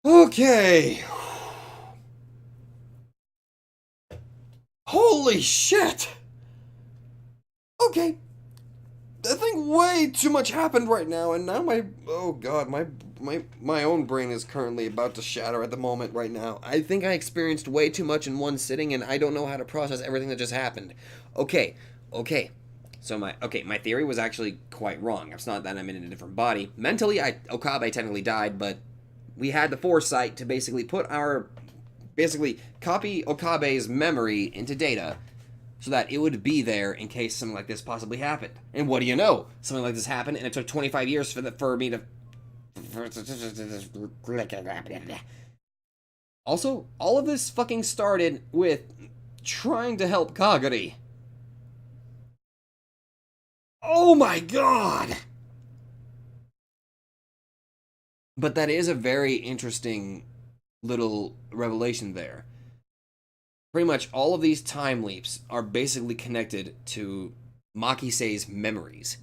Okay. Holy shit! Okay. I think way too much happened right now, and now oh god, my own brain is currently about to shatter at the moment right now. I think I experienced way too much in one sitting, and I don't know how to process everything that just happened. Okay. So my theory was actually quite wrong. It's not that I'm in a different body. Mentally, Okabe technically died, but we had the foresight to basically copy Okabe's memory into data so that it would be there in case something like this possibly happened. And what do you know? Something like this happened, and it took 25 years for me to... Also, all of this fucking started with trying to help Kagari. Oh my god! But that is a very interesting little revelation there. Pretty much all of these time leaps are basically connected to Makisei's memories.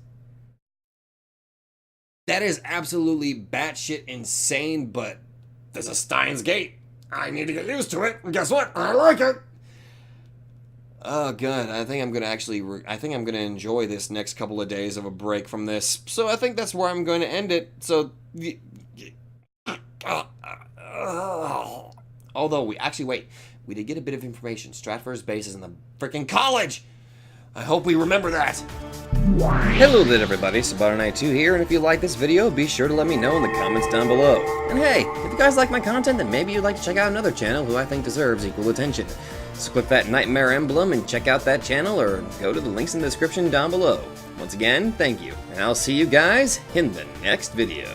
That is absolutely batshit insane, but there's a Steins Gate. I need to get used to it, and guess what? I like it! Oh god, I think I'm gonna enjoy this next couple of days of a break from this. So I think that's where I'm going to end it. So, although we did get a bit of information. Stratford's base is in the freaking college. I hope we remember that. Hello there, everybody. Subaru92 here, and if you like this video, be sure to let me know in the comments down below. And hey, if you guys like my content, then maybe you'd like to check out another channel who I think deserves equal attention. So click that nightmare emblem and check out that channel, or go to the links in the description down below. Once again, thank you, and I'll see you guys in the next video.